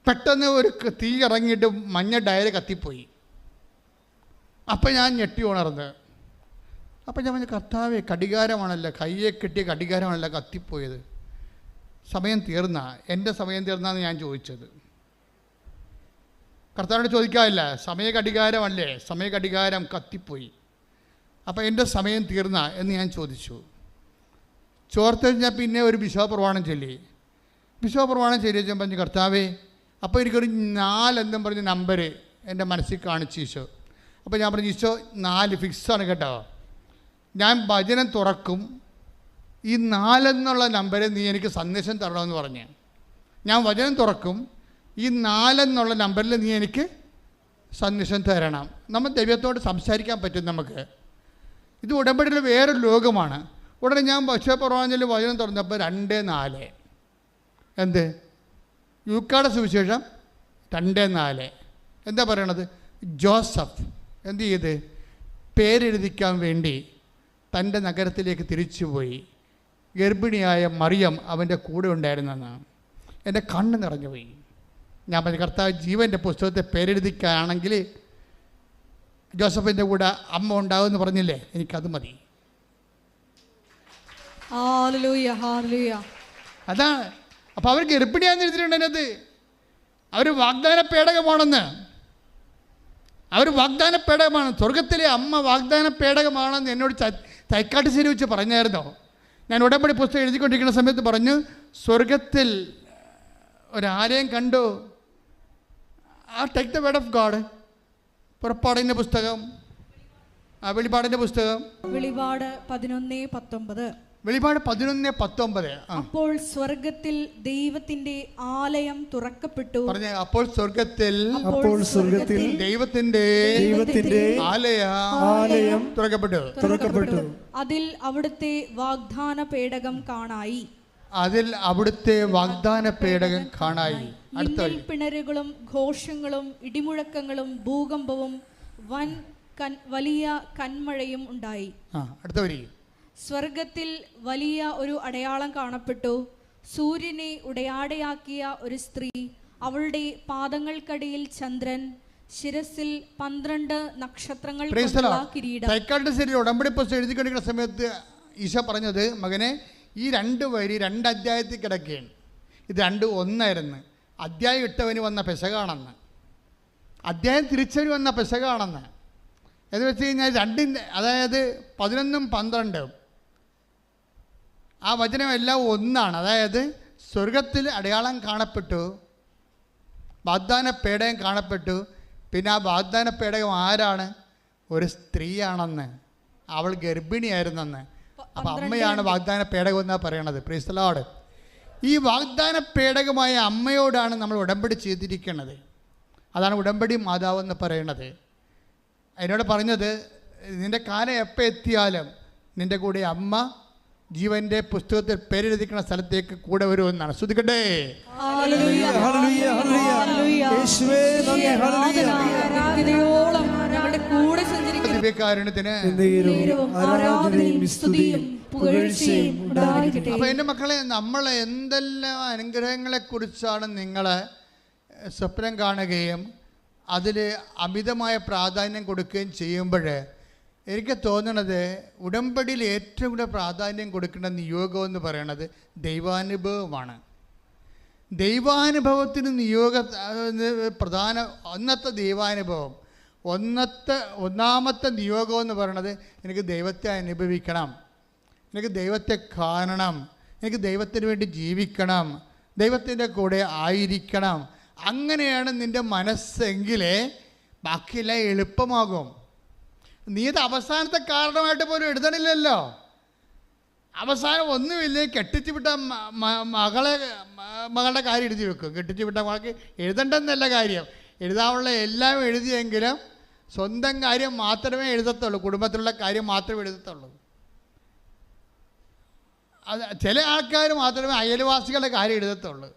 പെട്ടെന്ന് ഒരു തീ ഇറങ്ങിയിട്ട് മഞ്ഞ ഡയൽ കത്തിപ്പോയി. അപ്പം ഞാൻ ഞെട്ടി ഉണർന്ന്. അപ്പം ഞാൻ പറഞ്ഞു, കർത്താവേ, കടികാരമാണല്ലോ, കയ്യെ കെട്ടിയ കടികാരമാണല്ലോ കത്തിപ്പോയത്. സമയം തീർന്ന, എൻ്റെ സമയം തീർന്നാന്ന് ഞാൻ ചോദിച്ചത്. കർത്താവിനോട് ചോദിക്കാറില്ല, സമയ കടികാരം കത്തിപ്പോയി, അപ്പം എൻ്റെ സമയം തീർന്ന എന്ന് ഞാൻ ചോദിച്ചു. ചോർത്ത് കഴിഞ്ഞാൽ പിന്നെ ഒരു വിശ്വാസപ്രമാണം ചൊല്ലി വെച്ചാൽ പറഞ്ഞു, കർത്താവേ, അപ്പോൾ എനിക്കൊരു 4 എന്നും പറഞ്ഞ നമ്പർ എൻ്റെ മനസ്സിൽ കാണിച്ചു ഈശോ. അപ്പോൾ ഞാൻ പറഞ്ഞു, ഈശോ 4 ഫിക്സാണ് കേട്ടോ. ഞാൻ വചനം തുറക്കും, ഈ 4 എന്നുള്ള നമ്പര് നീ എനിക്ക് സന്ദേശം തരണമെന്ന് പറഞ്ഞ്. ഞാൻ വചനം തുറക്കും, ഈ 4 എന്നുള്ള നമ്പറിൽ നീ എനിക്ക് സന്ദേശം തരണം. നമ്മൾ ദൈവത്തോട് സംസാരിക്കാൻ പറ്റും നമുക്ക്. ഇത് ഉടമ്പടിയിൽ വേറൊരു ലോകമാണ്. ഉടനെ ഞാൻ വിശ്വപ്രവാചകനിൽ വചനം തുറന്നപ്പോൾ 2:4. എന്ത്? ലൂക്കായുടെ സുവിശേഷം 2:4. എന്താ പറയണത്? ജോസഫ് എന്ത് ചെയ്ത്? പേരെഴുതിക്കാൻ വേണ്ടി തൻ്റെ നഗരത്തിലേക്ക് തിരിച്ചുപോയി. ഗർഭിണിയായ മറിയം അവൻ്റെ കൂടെ ഉണ്ടായിരുന്നെന്നാണ്. എൻ്റെ കണ്ണ് നിറഞ്ഞു പോയി. ഞാൻ പറഞ്ഞു, കർത്താവ്, ജീവൻ്റെ പുസ്തകത്തെ പേരെഴുതിക്കാണെങ്കിൽ ജോസഫിൻ്റെ കൂടെ അമ്മ ഉണ്ടാവുമെന്ന് പറഞ്ഞില്ലേ, എനിക്കത് മതി. അതാണ്. അപ്പോൾ അവർ ഗർഭിണിയാന്ന് എഴുതിയിട്ടുണ്ട് അതിനകത്ത്. അവർ വാഗ്ദാന പേടകമാണെന്ന്. സ്വർഗത്തിലെ അമ്മ വാഗ്ദാന പേടകമാണെന്ന് എന്നോട് തൈക്കാട്ടുശ്ശേരി വെച്ച് പറഞ്ഞായിരുന്നോ? ഞാൻ ഉടമ്പടി പുസ്തകം എഴുതിക്കൊണ്ടിരിക്കുന്ന സമയത്ത് പറഞ്ഞു, സ്വർഗത്തിൽ ഒരാരെയും കണ്ടു. Take the word of god. പുറപ്പാടിൻ്റെ പുസ്തകം, വെളിപാടിൻ്റെ പുസ്തകം, വെളിപാട് 11:19. വെളിപാട് 11:19. അപ്പോൾ സ്വർഗത്തിൽ ദൈവത്തിന്റെ ആലയം തുറക്കപ്പെട്ടു. പറഞ്ഞ, അപ്പോൾ സ്വർഗത്തിൽ ദൈവത്തിന്റെ ആലയം തുറക്കപ്പെട്ടു. അതിൽ അവിടുത്തെ വാഗ്ദാന പേടകം കാണായി. മിന്നൽ പിണരുകളും ഘോഷങ്ങളും ഇടിമുഴക്കങ്ങളും ഭൂകമ്പവും വലിയ കന്മഴയും ഉണ്ടായി. അടുത്ത വരി. സ്വർഗത്തിൽ വലിയ ഒരു അടയാളം കാണപ്പെട്ടു. സൂര്യനെ ഉടയാടയാക്കിയ ഒരു സ്ത്രീ, അവളുടെ പാദങ്ങൾക്കടിയിൽ ചന്ദ്രൻ, ശിരസിൽ 12 നക്ഷത്രങ്ങൾ കിരീടം. ഉടമ്പടി പുസ്തകം എഴുതിക്കൊണ്ടിരിക്കുന്ന സമയത്ത് ഈശോ പറഞ്ഞത്, മകനെ, ഈ 2 വരി 2 അധ്യായത്തിൽ കിടക്കുകയാണ്. ഇത് 2 ഒന്നായിരുന്നു. അധ്യായം ഇട്ടവന് വന്ന പെസകാണെന്ന്, അധ്യായം തിരിച്ചവന് വന്ന പെസകാണെന്ന്. എന്ന് വെച്ച് കഴിഞ്ഞാൽ 2, അതായത് 11ഉം 12ഉം ആ വചനമെല്ലാം ഒന്നാണ്. അതായത് സ്വർഗത്തിൽ അടയാളം കാണപ്പെട്ടു, വാഗ്ദാന പേടകം കാണപ്പെട്ടു. പിന്നെ ആ വാഗ്ദാന പേടകം ആരാണ്? ഒരു സ്ത്രീയാണെന്ന്, അവൾ ഗർഭിണിയായിരുന്നെന്ന്. അപ്പം അമ്മയാണ് വാഗ്ദാന പേടകം എന്നാണ് പറയണത്. Praise the Lord. ഈ വാഗ്ദാന പേടകമായ അമ്മയോടാണ് നമ്മൾ ഉടമ്പടി ചെയ്തിരിക്കുന്നത്. അതാണ് ഉടമ്പടി മാതാവ് എന്ന് പറയുന്നത്. എന്നോട് പറഞ്ഞത്, നിൻ്റെ കാലം എപ്പോൾ എത്തിയാലും നിൻ്റെ കൂടെ അമ്മ ജീവൻ്റെ പുസ്തകത്തിൽ പേരെഴുതിക്കുന്ന സ്ഥലത്തേക്ക് കൂടെ വരുമെന്നാണ്. ശ്രദ്ധിക്കട്ടെ. കൂടെ ദിവ്യകാരുണ്യത്തിന് എന്നേരവും ആരാധനയും സ്തുതിയും പുകഴ്ചയും ഉണ്ടായിരിക്കട്ടെ. അപ്പോൾ എൻ്റെ മക്കളെ, നമ്മൾ എന്തെല്ലാം അനുഗ്രഹങ്ങളെക്കുറിച്ചാണ് നിങ്ങൾ സ്വപ്നം കാണുകയും അതിൽ അമിതമായ പ്രാധാന്യം കൊടുക്കുകയും ചെയ്യുമ്പോൾ എനിക്ക് തോന്നുന്നത് ഉടമ്പടിയിൽ ഏറ്റവും കൂടുതൽ പ്രാധാന്യം കൊടുക്കേണ്ട നിയോഗം എന്ന് പറയുന്നത് ദൈവാനുഭവമാണ്. ദൈവാനുഭവത്തിന് ഒന്നത്തെ ദൈവാനുഭവം, ഒന്നാമത്തെ നിയോഗം എന്ന് പറയുന്നത് എനിക്ക് ദൈവത്തെ അനുഭവിക്കണം, എനിക്ക് ദൈവത്തെ കാണണം, എനിക്ക് ദൈവത്തിന് വേണ്ടി ജീവിക്കണം, ദൈവത്തിൻ്റെ കൂടെ ആയിരിക്കണം. അങ്ങനെയാണ് നിൻ്റെ മനസ്സെങ്കിലേ ബാക്കിയെല്ലാം എളുപ്പമാകും. നീ അത് അവസാനത്തെ കാരണമായിട്ട് പോലും എഴുതണില്ലല്ലോ. അവസാനം ഒന്നുമില്ലേ, കെട്ടിച്ചു വിട്ട മകളുടെ കാര്യം എഴുതി വെക്കും. കെട്ടിച്ചു വിട്ട മകൾക്ക് എഴുതണ്ടെന്നല്ല കാര്യം, എഴുതാനുള്ള എല്ലാം എഴുതിയെങ്കിലും സ്വന്തം കാര്യം മാത്രമേ എഴുതത്തുള്ളൂ, കുടുംബത്തിലുള്ള കാര്യം മാത്രമേ എഴുതത്തുള്ളൂ. അത് ചില ആൾക്കാർ മാത്രമേ അയൽവാസികളുടെ കാര്യം എഴുതത്തുള്ളൂ.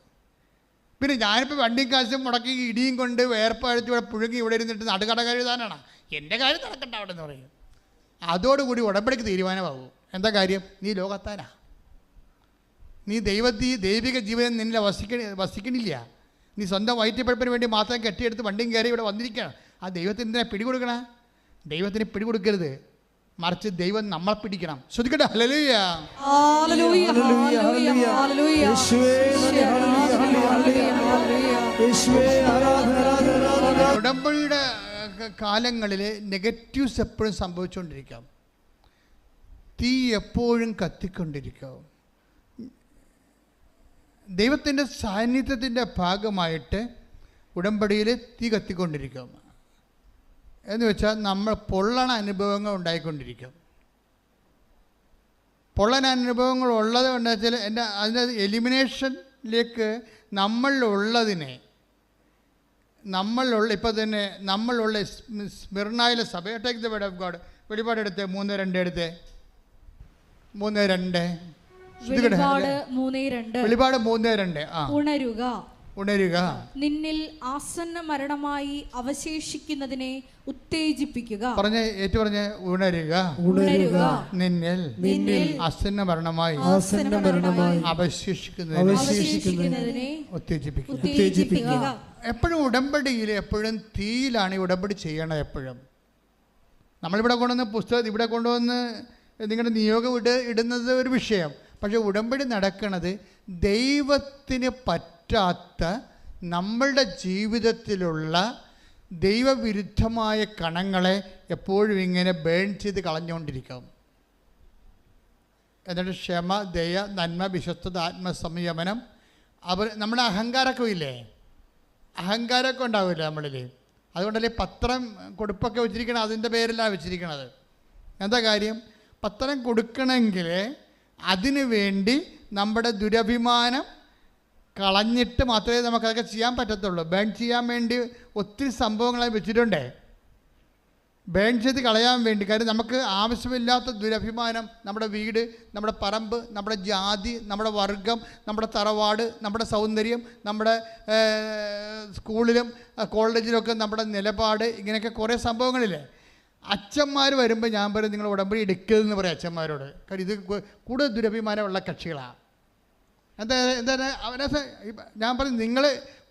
പിന്നെ ഞാനിപ്പോൾ വണ്ടിയും കാശും മുടക്കി ഇടിയും കൊണ്ട് വേർപ്പഴിച്ച് ഇവിടെ പുഴുങ്ങി ഇവിടെ ഇരുന്നിട്ട് നടുകട എഴുതാനാണ് എൻ്റെ കാര്യം നടക്കണ്ട അവിടെ എന്ന് പറയും. അതോടുകൂടി ഉടമ്പടിക്ക് തീരുമാനമാകും. എന്താ കാര്യം? നീ ലോകത്താനാ, നീ ദൈവിക ജീവൻ നിന്നിൽ വസിക്കണില്ല. നീ സ്വന്തം വയറ്റിപ്പഴപ്പിന് വേണ്ടി മാത്രം കെട്ടിയെടുത്ത് വണ്ടിയും കയറി ഇവിടെ വന്നിരിക്കുകയാണ്. ആ ദൈവത്തിന് എന്തിനാ പിടികൊടുക്കണ? ദൈവത്തിന് പിടികൊടുക്കരുത്, മറിച്ച് ദൈവം നമ്മളെ പിടിക്കണം. ശ്രദ്ധിക്കട്ടെ. ഹല്ലേലൂയ. ഉടമ്പടിയുടെ കാലങ്ങളിൽ നെഗറ്റീവ്സ് എപ്പോഴും സംഭവിച്ചുകൊണ്ടിരിക്കാം, തീ എപ്പോഴും കത്തിക്കൊണ്ടിരിക്കാം. ദൈവത്തിൻ്റെ സാന്നിധ്യത്തിൻ്റെ ഭാഗമായിട്ട് ഉടമ്പടിയിൽ തീ കത്തിക്കൊണ്ടിരിക്കും. എന്ന് വെച്ചാൽ നമ്മൾ പൊള്ളണ അനുഭവങ്ങൾ ഉണ്ടായിക്കൊണ്ടിരിക്കും. പൊള്ളൻ അനുഭവങ്ങൾ ഉള്ളത് കൊണ്ട് വെച്ചാൽ അതിൻ്റെ എലിമിനേഷനിലേക്ക് ഇപ്പോൾ തന്നെ നമ്മളുള്ള സ്മിർനായിലെ സഭ, take the word of God. വെളിപാട് എടുത്ത് 3:2 എടുത്ത് 3:2. വെളിപാട് 3:2. ഉണരുക, നിന്നിൽ ആസന്ന മരണമായി അവശേഷിക്കുന്നതിനെ ഉത്തേജിപ്പിക്കുക. പറഞ്ഞേ, ഏറ്റു പറഞ്ഞേ, ഉണരുക, നിന്നിൽ ആസന്ന മരണമായി അവശേഷിക്കുന്നതിനെ ഉത്തേജിപ്പിക്കുക. എപ്പോഴും ഉടമ്പടിയിൽ എപ്പോഴും തീയിലാണ് ഈ ഉടമ്പടി ചെയ്യണത്. എപ്പോഴും നമ്മളിവിടെ കൊണ്ടുവന്ന് പുസ്തകം ഇവിടെ കൊണ്ടുവന്ന് നിങ്ങളുടെ നിയോഗം ഇടുന്നത് ഒരു വിഷയം, പക്ഷേ ഉടമ്പടി നടക്കുന്നത് ദൈവത്തിന് പറ്റാത്ത നമ്മളുടെ ജീവിതത്തിലുള്ള ദൈവവിരുദ്ധമായ കണങ്ങളെ എപ്പോഴും ഇങ്ങനെ ബേൺ ചെയ്ത് കളഞ്ഞുകൊണ്ടിരിക്കും. എന്നിട്ട് ക്ഷമ, ദയ, നന്മ, വിശ്വസ്തത, ആത്മസംയമനം, നമ്മുടെ അഹങ്കാരമൊക്കെ ഇല്ലേ, അഹങ്കാരമൊക്കെ ഉണ്ടാവില്ല നമ്മളിൽ. അതുകൊണ്ടല്ലേ പത്രം കൊടുപ്പൊക്കെ വെച്ചിരിക്കണം, അതിൻ്റെ പേരിലാണ് വെച്ചിരിക്കണത്. എന്താ കാര്യം? പത്രം കൊടുക്കണമെങ്കിൽ അതിനു വേണ്ടി നമ്മുടെ ദുരഭിമാനം കളഞ്ഞിട്ട് മാത്രമേ നമുക്കതൊക്കെ ചെയ്യാൻ പറ്റത്തുള്ളൂ. ബേൺ ചെയ്യാൻ വേണ്ടി ഒത്തിരി സംഭവങ്ങളായി വെച്ചിട്ടുണ്ടേ, ബേൺ ചെയ്ത് കളയാൻ വേണ്ടി. കാര്യം നമുക്ക് ആവശ്യമില്ലാത്ത ദുരഭിമാനം, നമ്മുടെ വീട്, നമ്മുടെ പറമ്പ്, നമ്മുടെ ജാതി, നമ്മുടെ വർഗം, നമ്മുടെ തറവാട്, നമ്മുടെ സൗന്ദര്യം, നമ്മുടെ സ്കൂളിലും കോളേജിലൊക്കെ നമ്മുടെ നിലപാട്, ഇങ്ങനെയൊക്കെ കുറേ സംഭവങ്ങളില്ലേ. അച്ഛന്മാർ വരുമ്പോൾ ഞാൻ പറയും, നിങ്ങൾ ഉടമ്പടി എടുക്കരുതെന്ന് പറയും അച്ഛന്മാരോട്. കാര്യം ഇത് കൂടുതൽ ദുരഭിമാനമുള്ള കക്ഷികളാണ്. എന്താണ് ഞാൻ പറയും, നിങ്ങൾ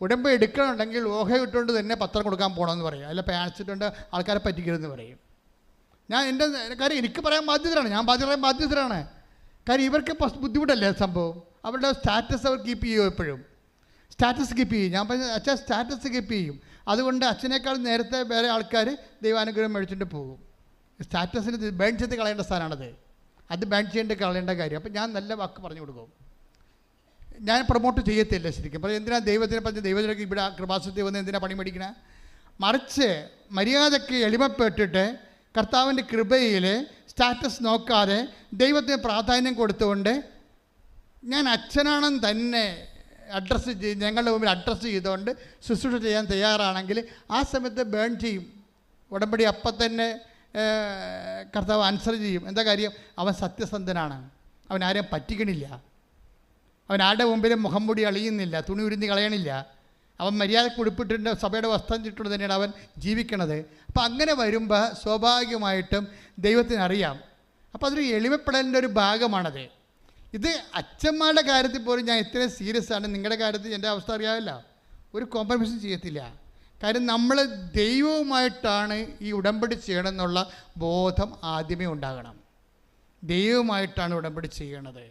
ഉടമ്പടി എടുക്കണമെന്നുണ്ടെങ്കിൽ ഓഹ ഇട്ടുകൊണ്ട് തന്നെ പത്രം കൊടുക്കാൻ പോകണമെന്ന് പറയും, അല്ല പാൻസിട്ടുണ്ട് ആൾക്കാരെ പറ്റിക്കരുതെന്ന് പറയും. ഞാൻ എൻ്റെ കാര്യം എനിക്ക് പറയാൻ ബാധ്യതരാണ്, ഞാൻ പറയാൻ ബാധ്യതരാണ്. കാര്യം ഇവർക്ക് ബുദ്ധിമുട്ടല്ലേ സംഭവം. അവരുടെ സ്റ്റാറ്റസ് അവർ കീപ്പ് ചെയ്യും, എപ്പോഴും സ്റ്റാറ്റസ് കീപ്പ് ചെയ്യും. ഞാൻ പറഞ്ഞ അച്ഛൻ സ്റ്റാറ്റസ് കീപ്പ് ചെയ്യും. അതുകൊണ്ട് അച്ഛനേക്കാൾ നേരത്തെ വേറെ ആൾക്കാർ ദൈവാനുഗ്രഹം മേടിച്ചിട്ട് പോകും. സ്റ്റാറ്റസിന് ബേൺ ചെയ്ത് കളയേണ്ട സ്ഥാനമാണത്, അത് ബേൺ ചെയ്യേണ്ട കളയേണ്ട കാര്യം. അപ്പം ഞാൻ നല്ല വാക്ക് പറഞ്ഞു കൊടുക്കും, ഞാൻ പ്രൊമോട്ട് ചെയ്യത്തില്ല ശരിക്കും. അപ്പോൾ എന്തിനാണ് ദൈവത്തിനെ പറഞ്ഞ് ദൈവത്തിലേക്ക് ഇവിടെ കൃപാസനത്തിൽ വന്ന് എന്തിനാണ് പണി മേടിക്കണേ? മറിച്ച് മര്യാദയ്ക്ക് എളിമപ്പെട്ടിട്ട് കർത്താവിൻ്റെ കൃപയിൽ സ്റ്റാറ്റസ് നോക്കാതെ ദൈവത്തിന് പ്രാധാന്യം കൊടുത്തുകൊണ്ട് ഞാൻ അച്ഛനാണെന്ന് തന്നെ ഞങ്ങളുടെ മുമ്പിൽ അഡ്രസ്സ് ചെയ്തുകൊണ്ട് ശുശ്രൂഷ ചെയ്യാൻ തയ്യാറാണെങ്കിൽ ആ സമയത്ത് ബേൺ ചെയ്യും ഉടമ്പടി. അപ്പം തന്നെ കർത്താവ് ആൻസർ ചെയ്യും. എന്താ കാര്യം? അവൻ സത്യസന്ധനാണ്, അവൻ ആരെയും പറ്റിക്കണില്ല, അവൻ ആരുടെ മുമ്പിലും മുഖം മൂടി അളിയുന്നില്ല, തുണി ഉരുന്നി കളയണില്ല. അവൻ മര്യാദക്ക് ഉടുപ്പിട്ടിട്ട് സഭയുടെ വസ്ത്രം ചുറ്റുകൊണ്ട് തന്നെയാണ് അവൻ ജീവിക്കണത്. അപ്പോൾ അങ്ങനെ വരുമ്പോൾ സ്വാഭാവികമായിട്ടും ദൈവത്തിന് അറിയാം. അപ്പോൾ അതൊരു എളിമപ്പെടലിൻ്റെ ഒരു ഭാഗമാണത്. ഇത് അച്ഛന്മാരുടെ കാര്യത്തിൽ പോലും ഞാൻ ഇത്രയും സീരിയസ് ആണ്. നിങ്ങളുടെ കാര്യത്തിൽ എൻ്റെ അവസ്ഥ അറിയാമല്ല, ഒരു കോംപ്രമൈസും ചെയ്യത്തില്ല. കാര്യം നമ്മൾ ദൈവവുമായിട്ടാണ് ഈ ഉടമ്പടി ചെയ്യണമെന്നുള്ള ബോധം ആദ്യമേ ഉണ്ടാകണം. ദൈവവുമായിട്ടാണ് ഉടമ്പടി ചെയ്യണത്.